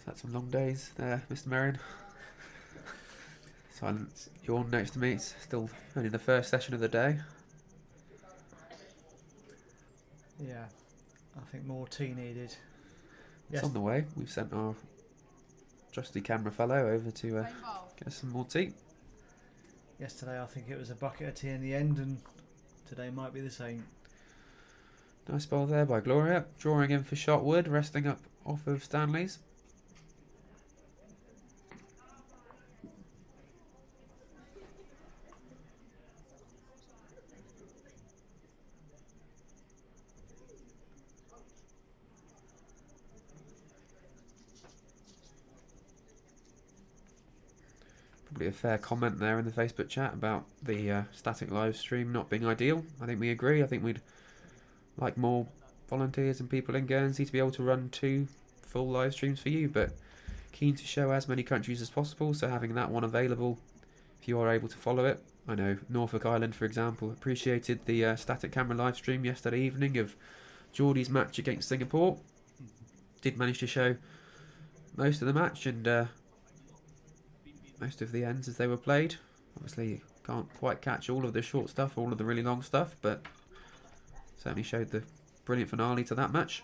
So that's some long days there, Mr. Merrion. Silent yawn next to me. It's still only the first session of the day. Yeah, I think more tea needed. It's on the way. We've sent our trusty camera fellow over to get us some more tea. Yesterday I think it was a bucket of tea in the end, and today might be the same. Nice bowl there by Gloria. Drawing in for Shotwood, resting up off of Stanley's. Probably a fair comment there in the Facebook chat about the static live stream not being ideal. I think we agree. I think we'd like more volunteers and people in Guernsey to be able to run 2 full live streams for you, but keen to show as many countries as possible, so having that one available if you are able to follow it. I know Norfolk Island, for example, appreciated the static camera live stream yesterday evening of Geordie's match against Singapore. Did manage to show most of the match and most of the ends as they were played. Obviously you can't quite catch all of the short stuff, all of the really long stuff, but certainly showed the brilliant finale to that match.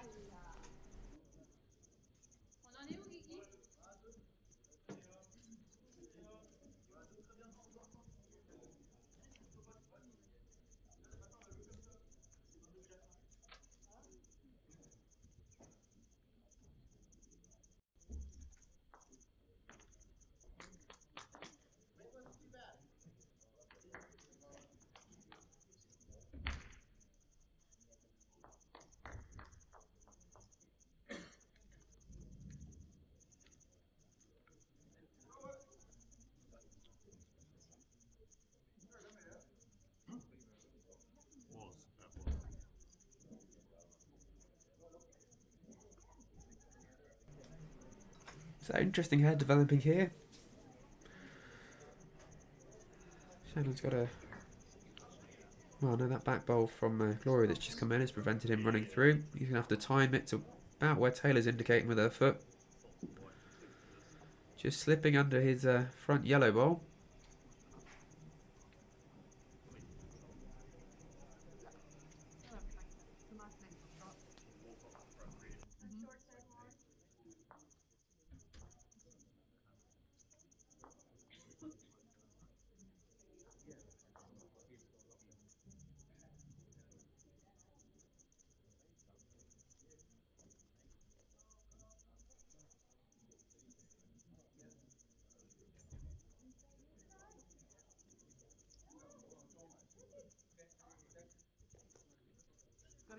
So interesting head developing here. Shannon's got a... Well, no, that back bowl from Gloria that's just come in has prevented him running through. He's going to have to time it to about where Taylor's indicating with her foot. Just slipping under his front yellow bowl.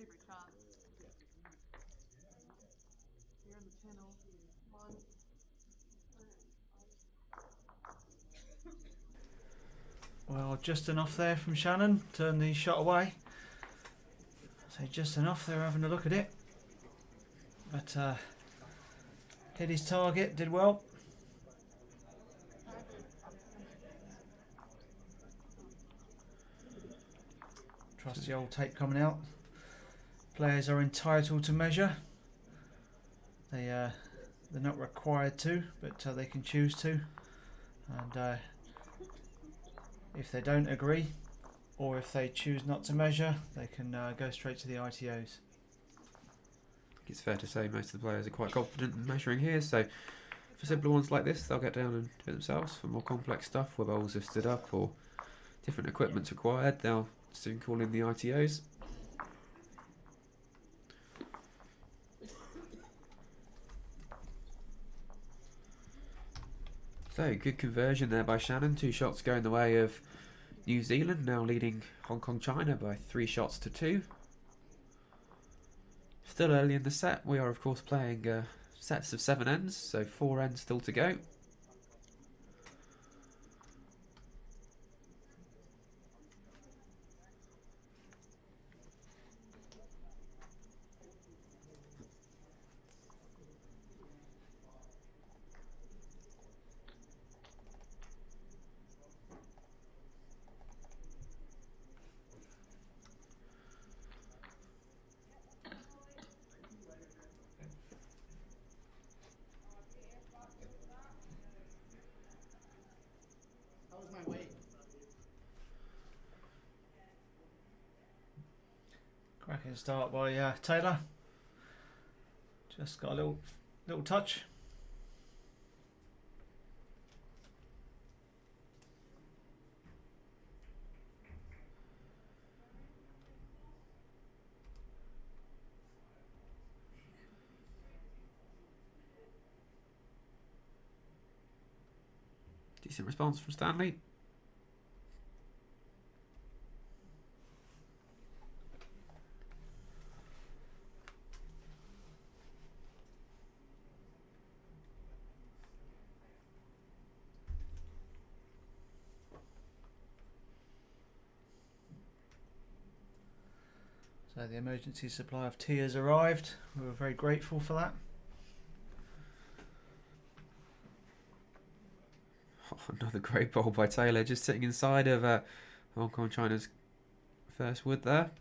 every chance. You're in the channel. One. Well, just enough there from Shannon. Turn the shot away. So just enough. They're having a look at it. But hit his target. Did well. Trust the old tape coming out. Players are entitled to measure. They're not required to, but they can choose to. And if they don't agree, or if they choose not to measure, they can go straight to the ITOs. I think it's fair to say most of the players are quite confident in measuring here, so for simpler ones like this, they'll get down and do it themselves. For more complex stuff, where bowls are stood up or different equipment's required, they'll soon call in the ITOs. So, good conversion there by Shannon. 2 shots going the way of New Zealand, now leading Hong Kong China by 3 shots to 2. Still early in the set. We are, of course, playing sets of 7 ends, so 4 ends still to go. How was my weight? Cracking start by Taylor. Just got a little touch. Decent response from Stanley. So the emergency supply of tea has arrived. We were very grateful for that. Oh, another great bowl by Taylor, just sitting inside of Hong Kong China's first wood there.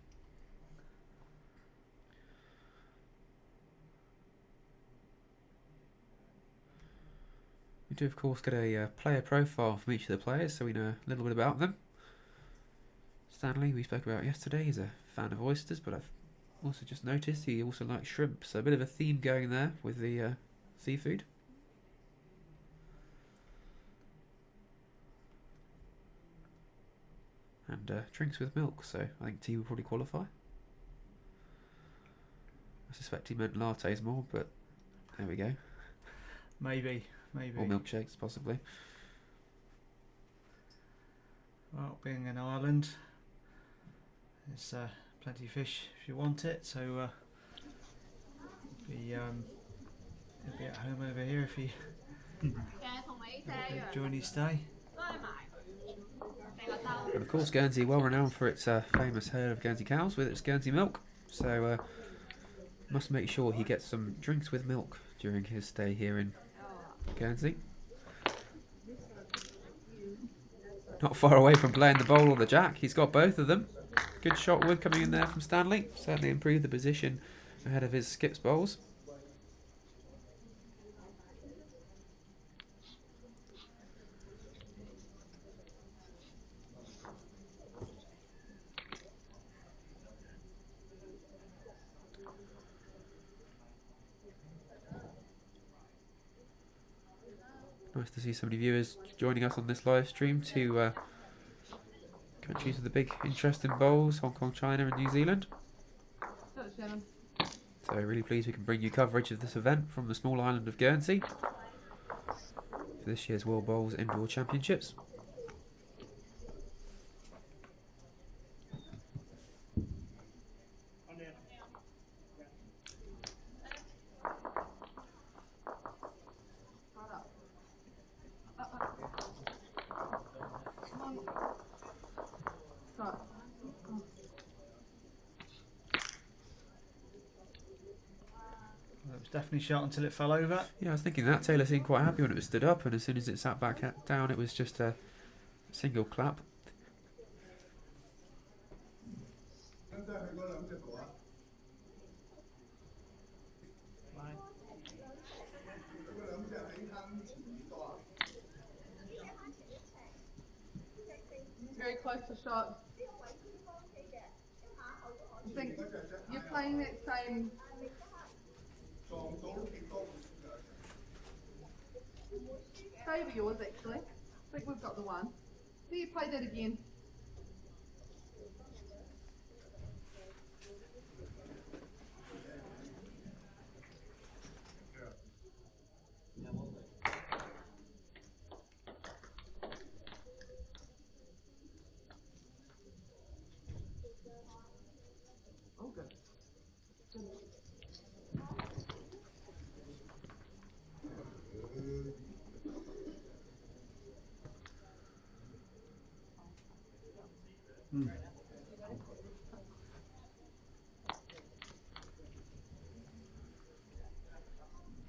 We do, of course, get a player profile from each of the players, so we know a little bit about them. Stanley, we spoke about yesterday, he's a fan of oysters, but I've also just noticed he also likes shrimp, so a bit of a theme going there with the seafood. And drinks with milk, so I think tea will probably qualify. I suspect he meant lattes more, but there we go. Maybe. Or milkshakes, possibly. Well, being an island, there's plenty of fish if you want it, so he'll be at home over here if he join his stay. And of course, Guernsey, well renowned for its famous herd of Guernsey cows with its Guernsey milk, so must make sure he gets some drinks with milk during his stay here in Guernsey. Not far away from playing the bowl or the jack, he's got both of them. Good shot wood coming in there from Stanley, certainly improved the position ahead of his skips bowls. Nice to see so many viewers joining us on this live stream to countries with a big interest in bowls, Hong Kong, China and New Zealand. So really pleased we can bring you coverage of this event from the small island of Guernsey for this year's World Bowls Indoor Championships. definitely shot until it fell over. Yeah, I was thinking that. Taylor seemed quite happy when it was stood up, and as soon as it sat back down, it was just a single clap. Very close to shot. I think you're playing that same. Over yours actually. I think we've got the one. So you play that again.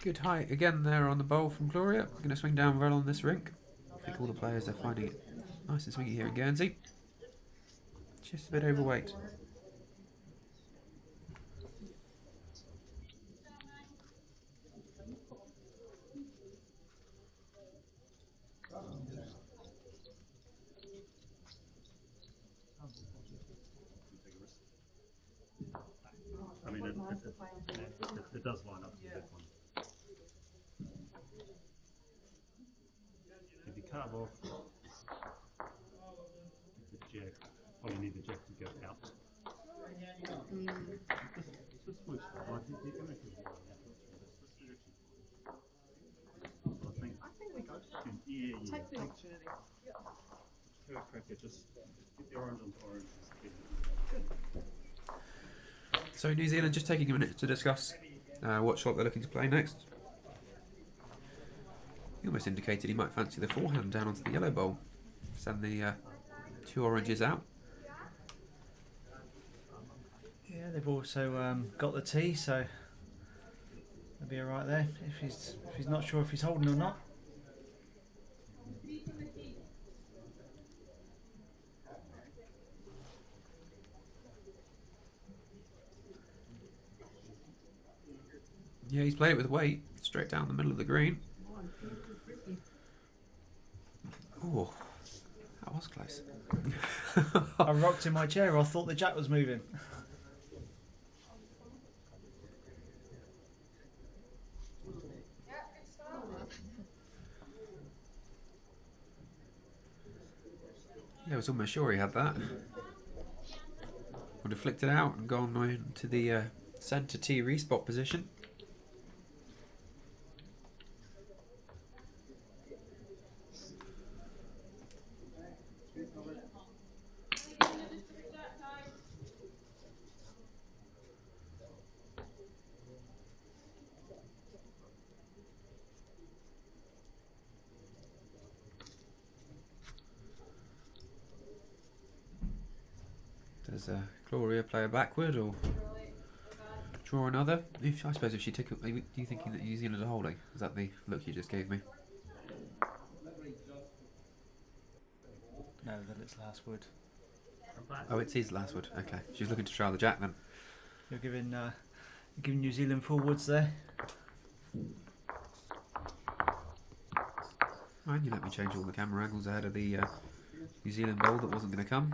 Good height again there on the bowl from Gloria. Going to swing down well on this rink. I think all the players are finding it nice and swingy here in Guernsey. Just a bit overweight. I mean, it does line up to that one. If you carve off the jack, you need the jack to go out. This works fine. You can make it work. I think we go for it. Yeah. Take the opportunity. Have a crack at just get the orange onto orange. So New Zealand just taking a minute to discuss what shot they're looking to play next. He almost indicated he might fancy the forehand down onto the yellow bowl. Send the two oranges out. Yeah, they've also got the tee, so they'll be alright there. If he's not sure if he's holding or not. Yeah, he's played it with weight, straight down the middle of the green. Oh, that was close. I rocked in my chair, I thought the jack was moving. Yeah, I was almost sure he had that. Would have flicked it out and gone into the centre tee respot position. Does Gloria play a backward or draw another? I suppose if she took it, are you thinking that New Zealand are holding? Is that the look you just gave me? No, that it's last wood. Oh, it is last wood. Okay, she's looking to try the jack then. You're giving New Zealand full woods there. And you let me change all the camera angles ahead of the New Zealand bowl that wasn't going to come.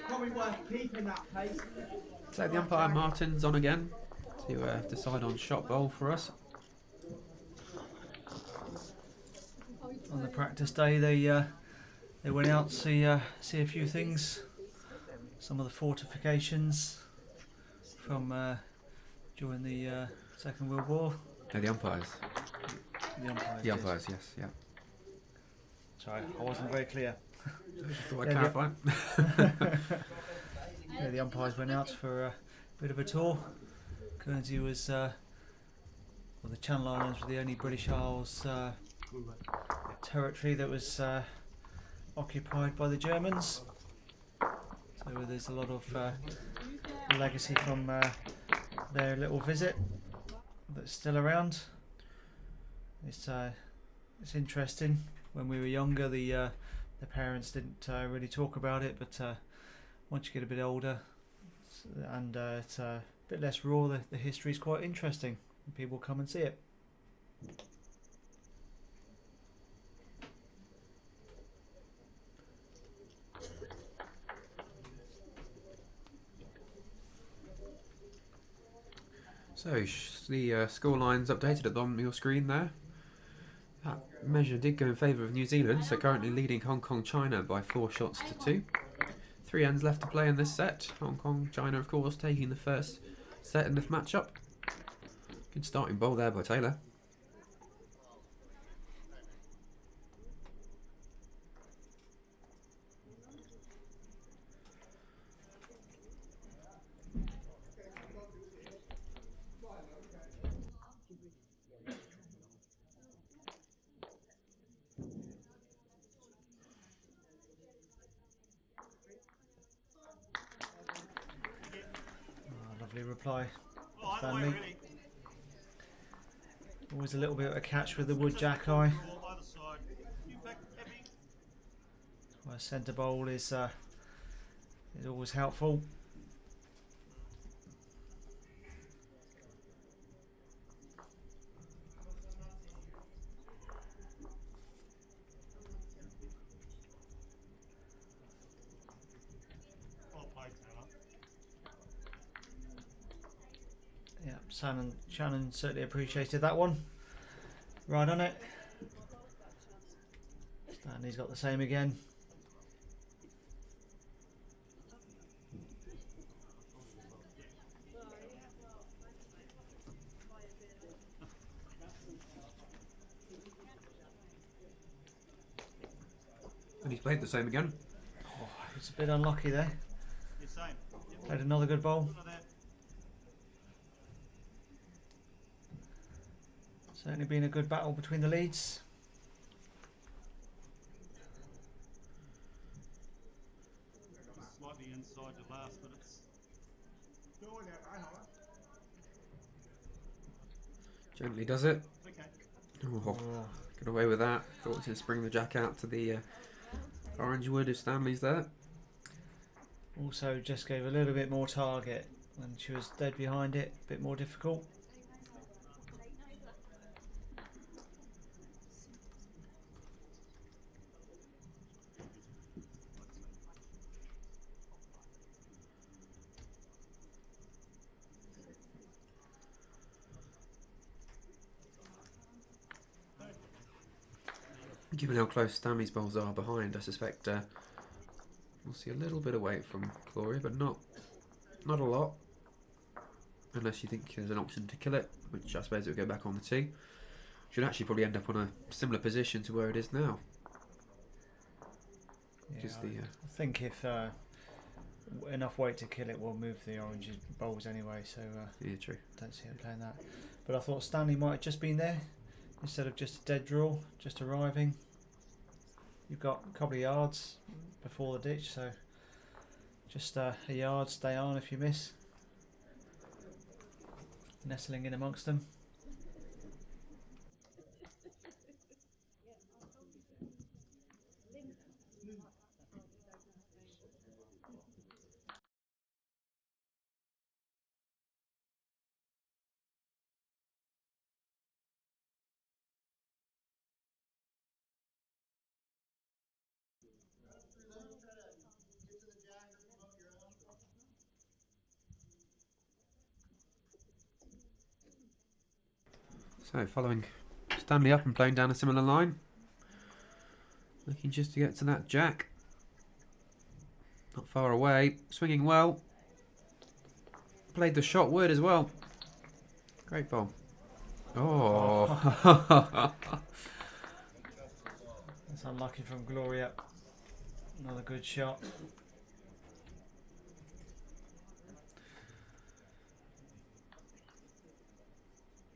Probably worth keeping that pace. So the umpire Martin's on again to decide on shot bowl for us. On the practice day, they went out to see a few things, some of the fortifications from during the Second World War. No, the umpires. The The umpires, yes, yeah. Sorry, I wasn't very clear. Just thought I'd Yeah, clarify. Yeah, the umpires went out for a bit of a tour. Guernsey was, well, the Channel Islands were the only British Isles territory that was occupied by the Germans. So there's a lot of legacy from their little visit that's still around. It's interesting. When we were younger, the parents didn't really talk about it, but once you get a bit older and it's a bit less raw, the history is quite interesting. People come and see it. So the score lines updated on your screen there. That measure did go in favour of New Zealand, so currently leading Hong Kong China by 4 shots to 2. 3 ends left to play in this set. Hong Kong China, of course, taking the first set in this matchup. Good starting bowl there by Taylor. Lovely reply, Stanley. Always a little bit of a catch with the wood jack eye. Where centre bowl is always helpful. Yeah, Shannon certainly appreciated that one. Right on it. Stanley's got the same again. And he's played the same again. Oh, it's a bit unlucky there. Played another good bowl. Certainly been a good battle between the leads. Slightly inside the last, but it's Gently does it. okay. Oh, get away with that. Thought to bring the jack out to the orange wood if Stanley's there. Also just gave a little bit more target when she was dead behind it. A bit more difficult. Given how close Stanley's bowls are behind, I suspect we'll see a little bit of weight from Gloria, but not a lot. Unless you think there's an option to kill it, which I suppose it would go back on the tee. Should actually probably end up on a similar position to where it is now. Yeah, I think if enough weight to kill it, will move the orange bowls anyway, so yeah, true. Don't see him playing that. But I thought Stanley might have just been there instead of just a dead draw, just arriving. You've got a couple of yards before the ditch, so just a yard, stay on if you miss. Nestling in amongst them. So following Stanley up and playing down a similar line. Looking just to get to that jack. Not far away. Swinging well. Played the shot word as well. Great ball. Oh. That's unlucky from Gloria. Another good shot.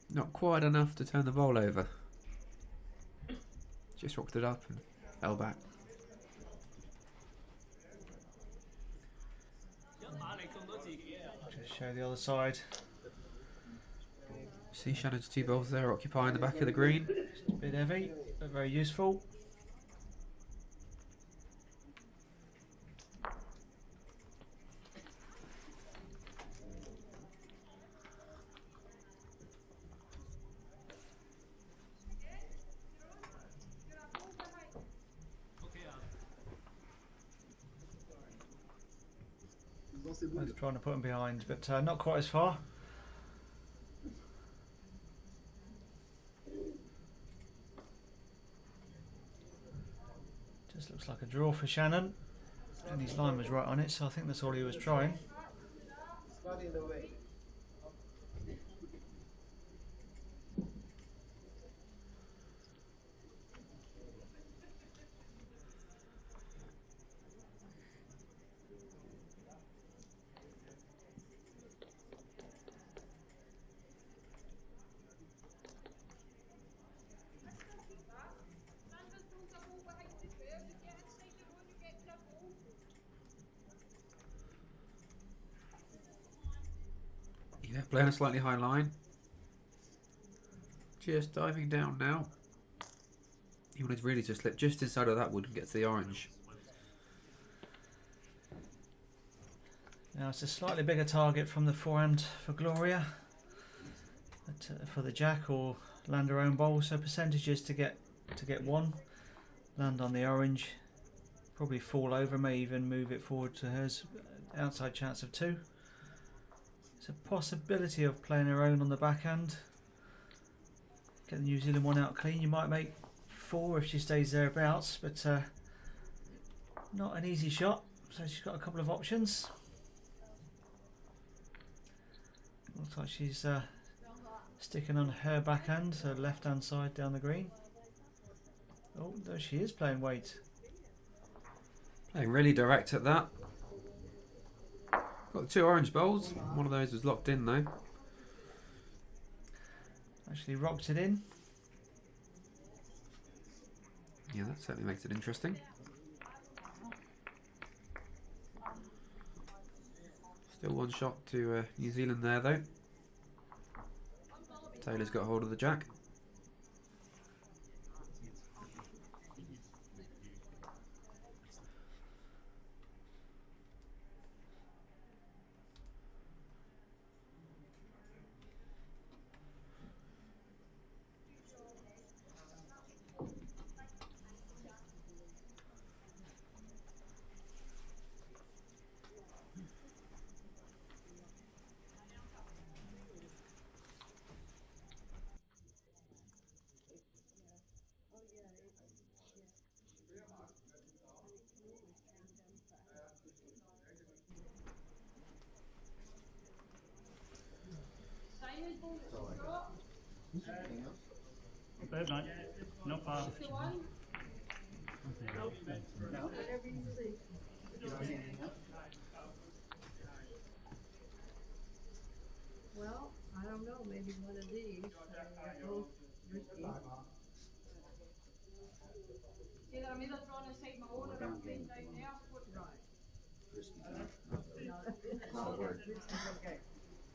Not quite enough to turn the ball over. Just rocked it up and fell back. Just show the other side. See Shannon's 2 balls there occupying the back of the green. Just a bit heavy, but very useful. Both trying to put them behind, but not quite as far. Just looks like a draw for Shannon, and his line was right on it, so I think that's all he was trying. Not in the way. Yeah, playing a slightly high line. Just diving down now. He wanted really to slip just inside of that wood and get to the orange. Now it's a slightly bigger target from the forehand for Gloria, but, for the jack, or land her own bowl. So percentages to get one, land on the orange, probably fall over, may even move it forward to hers. Outside chance of 2. There's a possibility of playing her own on the backhand. Get the New Zealand one out clean. You might make 4 if she stays thereabouts, but not an easy shot. So she's got a couple of options. Looks like she's sticking on her backhand, so left hand side down the green. Oh, there she is playing weight. Playing really direct at that. Got the 2 orange bowls. One of those was locked in though. Actually rocked it in. Yeah, that certainly makes it interesting. Still 1 shot to New Zealand there though. Taylor's got hold of the jack. Not bad, mate. Not far. Well, I don't know, maybe one of these. They're both risky.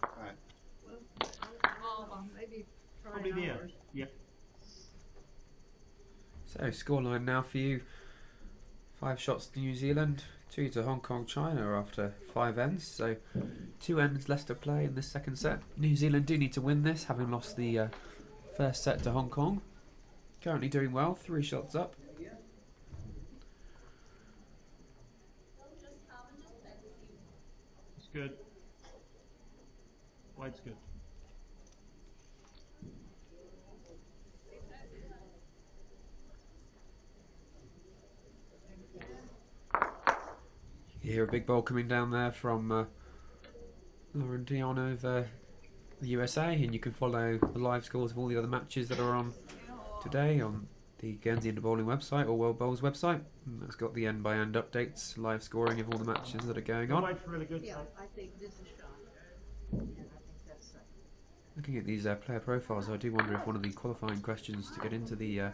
Alright. Maybe try Probably there. ours. Yep. So scoreline now for you. 5 shots to New Zealand, 2 to Hong Kong, China after 5 ends. So 2 ends left to play in this second set. New Zealand do need to win this, having lost the first set to Hong Kong. Currently doing well, 3 shots up. It's good. White's good. You hear a big ball coming down there from Lauren Dion of the USA, and you can follow the live scores of all the other matches that are on today on the Guernsey Inter Bowling website or World Bowls website. And that's got the end-by-end updates, live scoring of all the matches that are going on. White's really good. Yeah, So. I think this is shot. And I think that's second. Looking at these player profiles, I do wonder if one of the qualifying questions to get into the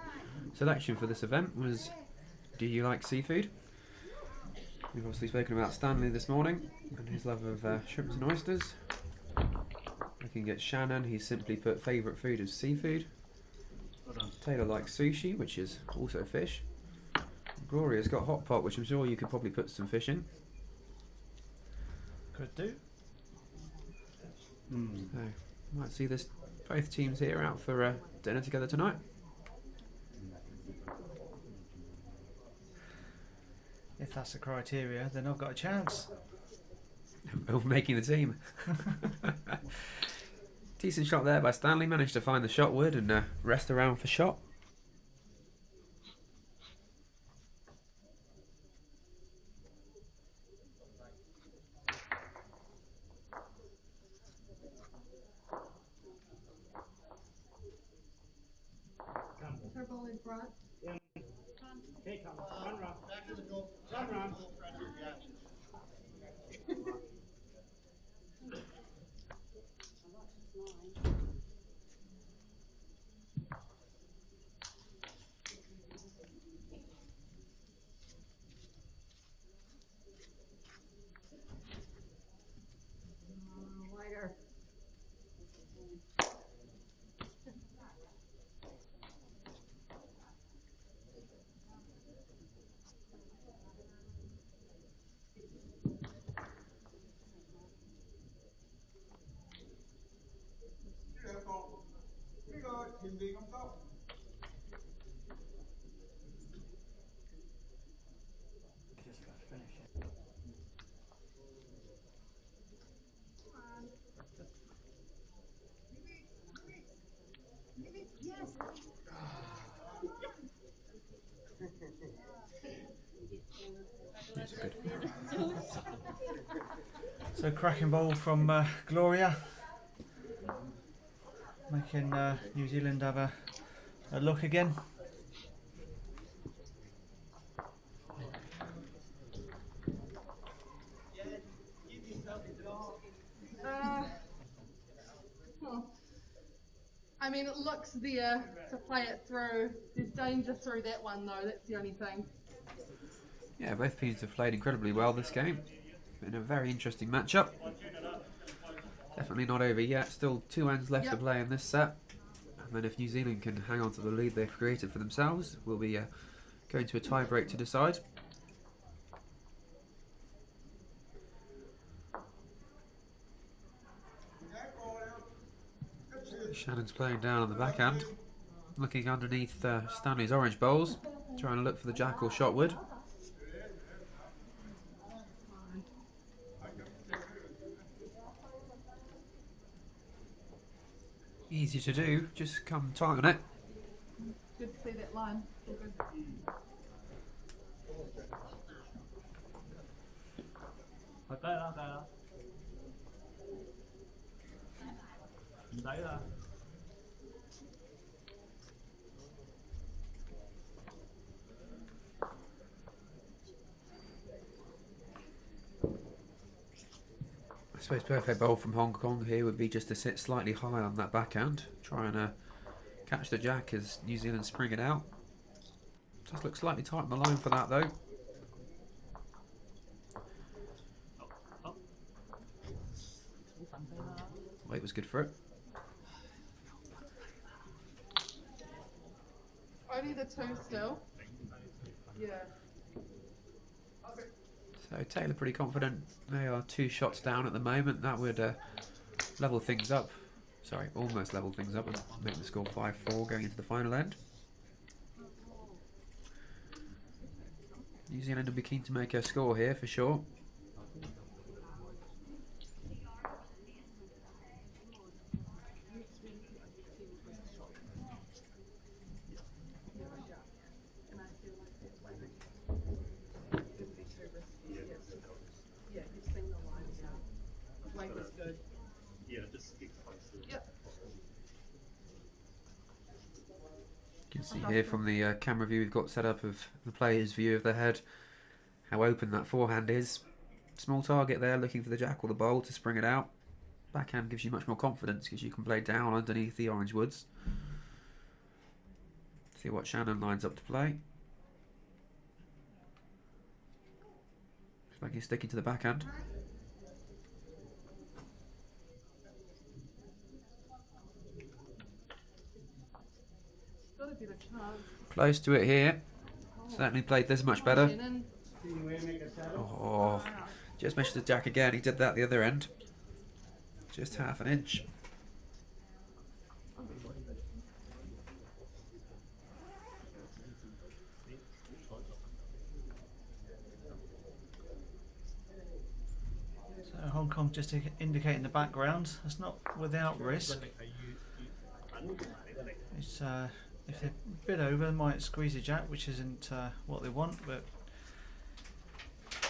selection for this event was, do you like seafood? We've obviously spoken about Stanley this morning and his love of shrimps and oysters. Looking at Shannon, he's simply put favourite food is seafood. Taylor likes sushi, which is also fish. Gloria's got hot pot, which I'm sure you could probably put some fish in. Could do. So, might see both teams here out for dinner together tonight. If that's the criteria, then I've got a chance. Of making the team. Decent shot there by Stanley. Managed to find the shot wood and rest around for shot. Turbo in front. Okay, come on. Run, run. Back to the goal. Run, run. Wider. Chuẩn bị không tốt. That's good. So cracking ball from Gloria, making New Zealand have a look again. I mean, it looks there to play it through. There's danger through that one though, that's the only thing. Yeah, both teams have played incredibly well this game. Been a very interesting matchup. Definitely not over yet. Still 2 ends left to play in this set. And then if New Zealand can hang on to the lead they've created for themselves, we'll be going to a tie break to decide. Shannon's playing down on the backhand, looking underneath Stanley's orange bowls, trying to look for the jack or shot wood. Easy to do, just come tight on it. Good to see that line. Good. Okay đó. Nhìn thấy ra. I suppose perfect bowl from Hong Kong here would be just to sit slightly high on that backhand, try and catch the jack as New Zealand spring it out. Just looks slightly tight on the line for that though. Weight was good for it. Only the two still. Yeah. So Taylor pretty confident. They are 2 shots down at the moment. That would level things up. Sorry, almost level things up and make the score 5-4 going into the final end. New Zealand will be keen to make a score here for sure. You can see here from the camera view we've got set up of the player's view of the head how open that forehand is. Small target there, looking for the jack or the bowl to spring it out. Backhand gives you much more confidence because you can play down underneath the orange woods. See what Shannon lines up to play. Looks like he's sticking to the backhand. Got a bit of chance. Close to it here. Certainly played this much better. Shannon. Oh, just missed the jack again. He did that the other end. Just half an inch. So Hong Kong just indicating the background. That's not without risk. It's, if they're a bit over, they might squeeze a jack, which isn't what they want, but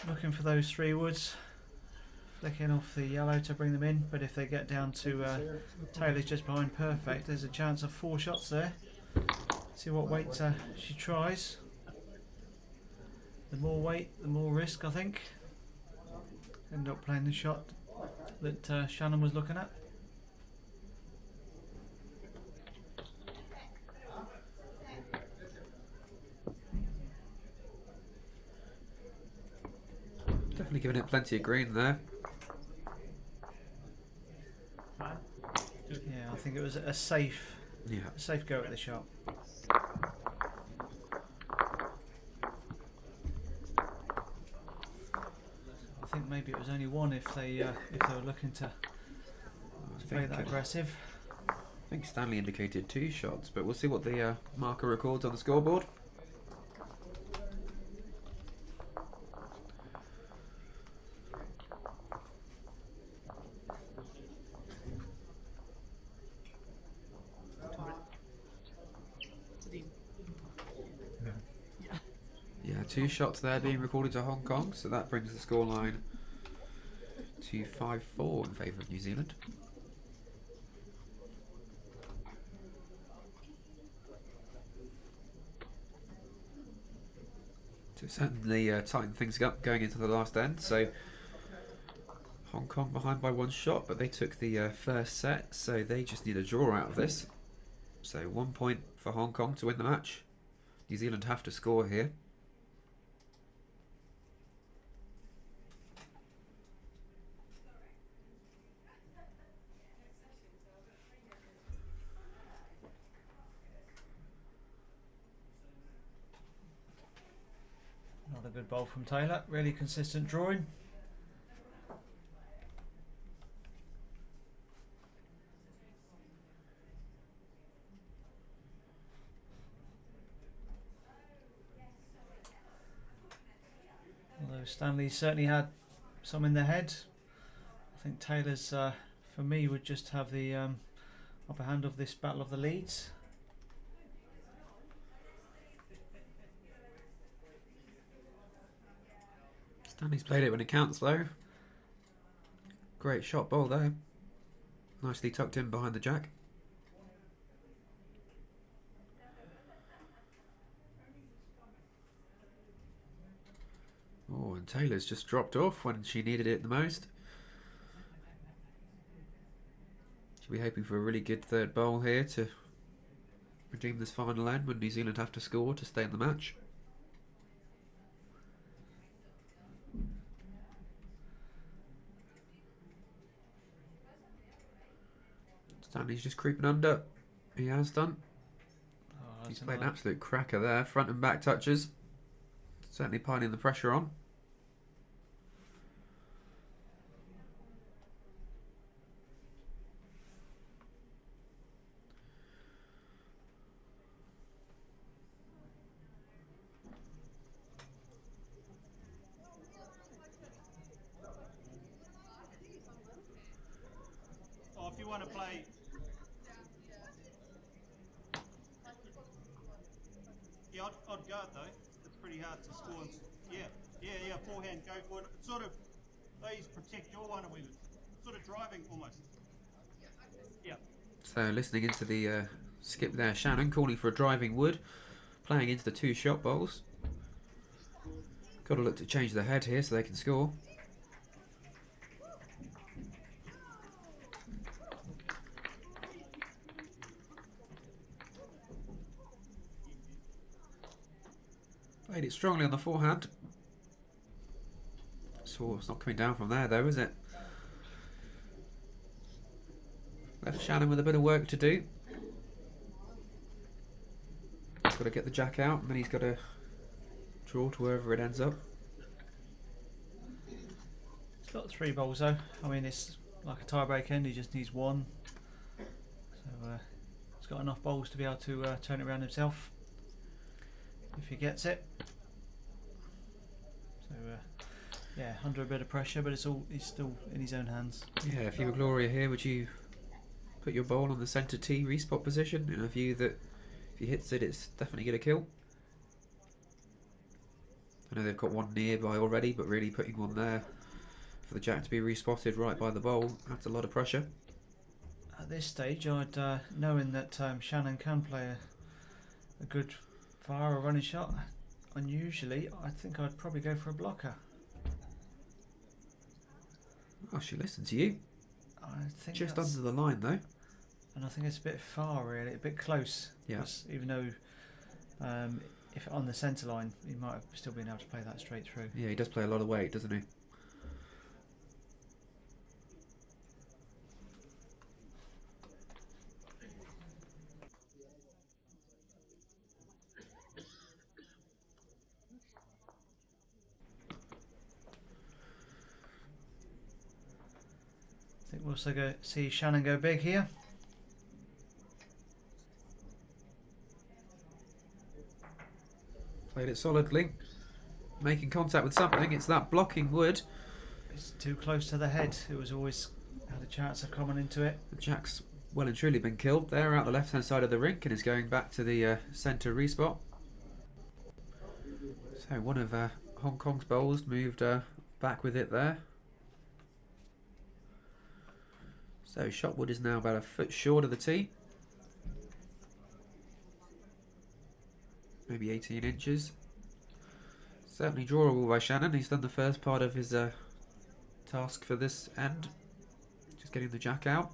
looking for those 3 woods, flicking off the yellow to bring them in, but if they get down to Taylor's just behind perfect, there's a chance of 4 shots there. See what weight she tries. The more weight, the more risk, I think. End up playing the shot that Shannon was looking at. Definitely giving it plenty of green there. Yeah, I think it was a safe go at the shot. I think maybe it was only 1 if they were looking to play that aggressive. I think Stanley indicated 2 shots, but we'll see what the marker records on the scoreboard. Yeah, 2 shots there being recorded to Hong Kong, so that brings the scoreline to 5-4 in favour of New Zealand. To certainly tighten things up going into the last end, so Hong Kong behind by 1 shot, but they took the first set, so they just need a draw out of this. So 1 point for Hong Kong to win the match. New Zealand have to score here. Another good bowl from Taylor, really consistent drawing. Although Stanley certainly had some in the head. I think Taylor's, for me, would just have the upper hand of this battle of the leads. Stanley's played it when it counts though. Great shot ball there. Nicely tucked in behind the jack. Oh, and Taylor's just dropped off when she needed it the most. She'll be hoping for a really good third bowl here to redeem this final end when New Zealand have to score to stay in the match. Stanley's just creeping under. He has done. Oh, He's played an absolute cracker there. Front and back touches. Certainly piling the pressure on. Oh, if you want to play... Yeah, I'd go it though. It's pretty hard to score. Yeah, forehand, go for it. It's sort of, these protect your one with sort of driving almost. Yeah. So listening into the skip there, Shannon calling for a driving wood, playing into the 2 shot bowls. Got to look to change the head here so they can score. Played it strongly on the forehand. So it's not coming down from there though, is it? Left Shannon with a bit of work to do. He's got to get the jack out and then he's got to draw to wherever it ends up. It's got 3 bowls though. I mean, it's like a tie-break end, he just needs 1. So he's got enough bowls to be able to turn it around himself if he gets it. So yeah, under a bit of pressure, but he's still in his own hands. Yeah, if you were Gloria here, would you put your bowl on the centre tee respot position in a view that if he hits it, it's definitely going to kill? I know they've got one nearby already, but really putting one there for the jack to be respotted right by the bowl, that's a lot of pressure. At this stage, I'd knowing that Shannon can play a good fire or running shot, unusually, I think I'd probably go for a blocker. Oh, she listened to you. I think Just that's- under the line though. And I think it's a bit far, really, a bit close. Yeah. Even though, if on the centre line, he might have still been able to play that straight through. Yeah, he does play a lot of weight, doesn't he? I think we'll also see Shannon go big here. Played it solidly. Making contact with something. It's that blocking wood. It's too close to the head. It was always had a chance of coming into it. The jack's well and truly been killed. There out the left hand side of the rink and is going back to the centre respot. So one of Hong Kong's bowls moved back with it there. So Shotwood is now about a foot short of the tee. Maybe 18 inches. Certainly drawable by Shannon. He's done the first part of his task for this end. Just getting the jack out.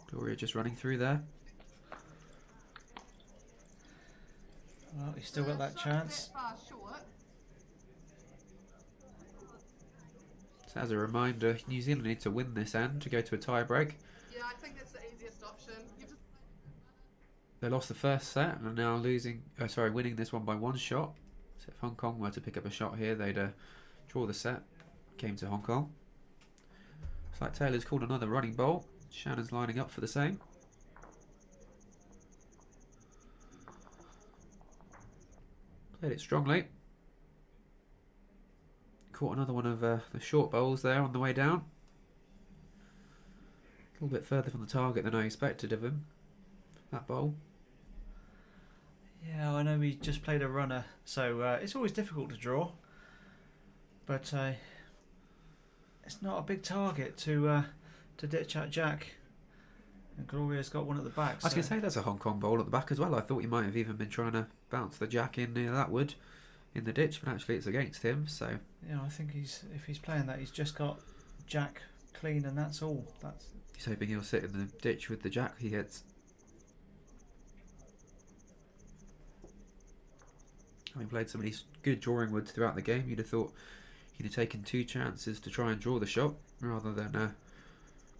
Gloria just running through there. Well, he's still got that chance. So as a reminder, New Zealand need to win this end to go to a tie break. Yeah, I think it's the easiest option. They lost the first set and are now winning this one by 1 shot. So if Hong Kong were to pick up a shot here, they'd draw the set. Came to Hong Kong. Looks like Taylor's called another running bowl. Shannon's lining up for the same. Played it strongly. Caught another one of the short bowls there on the way down. A little bit further from the target than I expected of him. That bowl. Yeah, I know he just played a runner, so it's always difficult to draw. But it's not a big target to ditch that jack. And Gloria's got one at the back. I was going to say there's a Hong Kong bowl at the back as well. I thought he might have even been trying to bounce the jack in near that wood in the ditch, but actually it's against him. So yeah, I think if he's playing that, he's just got jack clean, and that's all. He's hoping he'll sit in the ditch with the jack he hits. Having played so many good drawing woods throughout the game, you'd have thought he'd have taken 2 chances to try and draw the shot rather than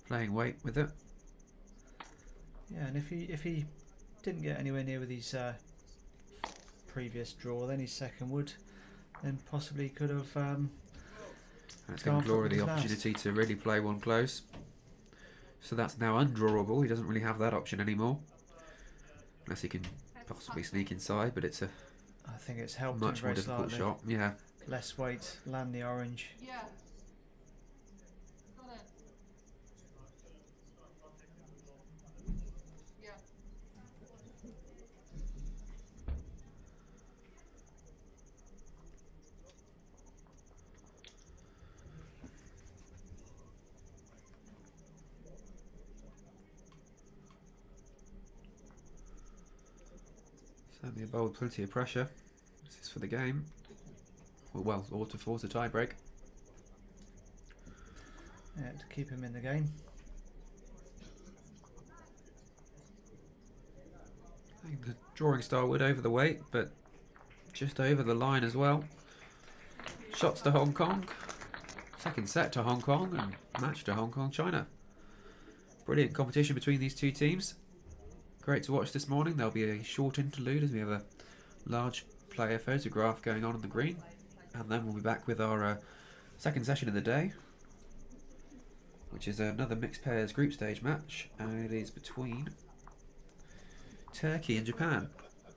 playing weight with it. Yeah, and if he didn't get anywhere near with his previous draw, then his second would, then possibly could have. And it's given Gloria the opportunity to really play one close. So that's now undrawable. He doesn't really have that option anymore, unless he can possibly sneak inside. But it's a I think it's helped much him more very difficult slightly. shot. Yeah. Less weight, land the orange. Yeah. Got it. Yeah. Certainly a bowl with plenty of pressure. This is for the game. Well, or to force a tie break. Yeah, to keep him in the game. I think the Drawing Starwood over the weight, but just over the line as well. Shots to Hong Kong. Second set to Hong Kong and match to Hong Kong, China. Brilliant competition between these two teams. Great to watch this morning. There'll be a short interlude as we have a large player photograph going on the green. And then we'll be back with our second session of the day, which is another mixed pairs group stage match. And it is between Turkey and Japan.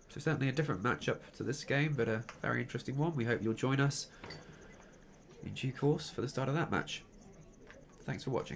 So certainly a different matchup to this game, but a very interesting one. We hope you'll join us in due course for the start of that match. Thanks for watching.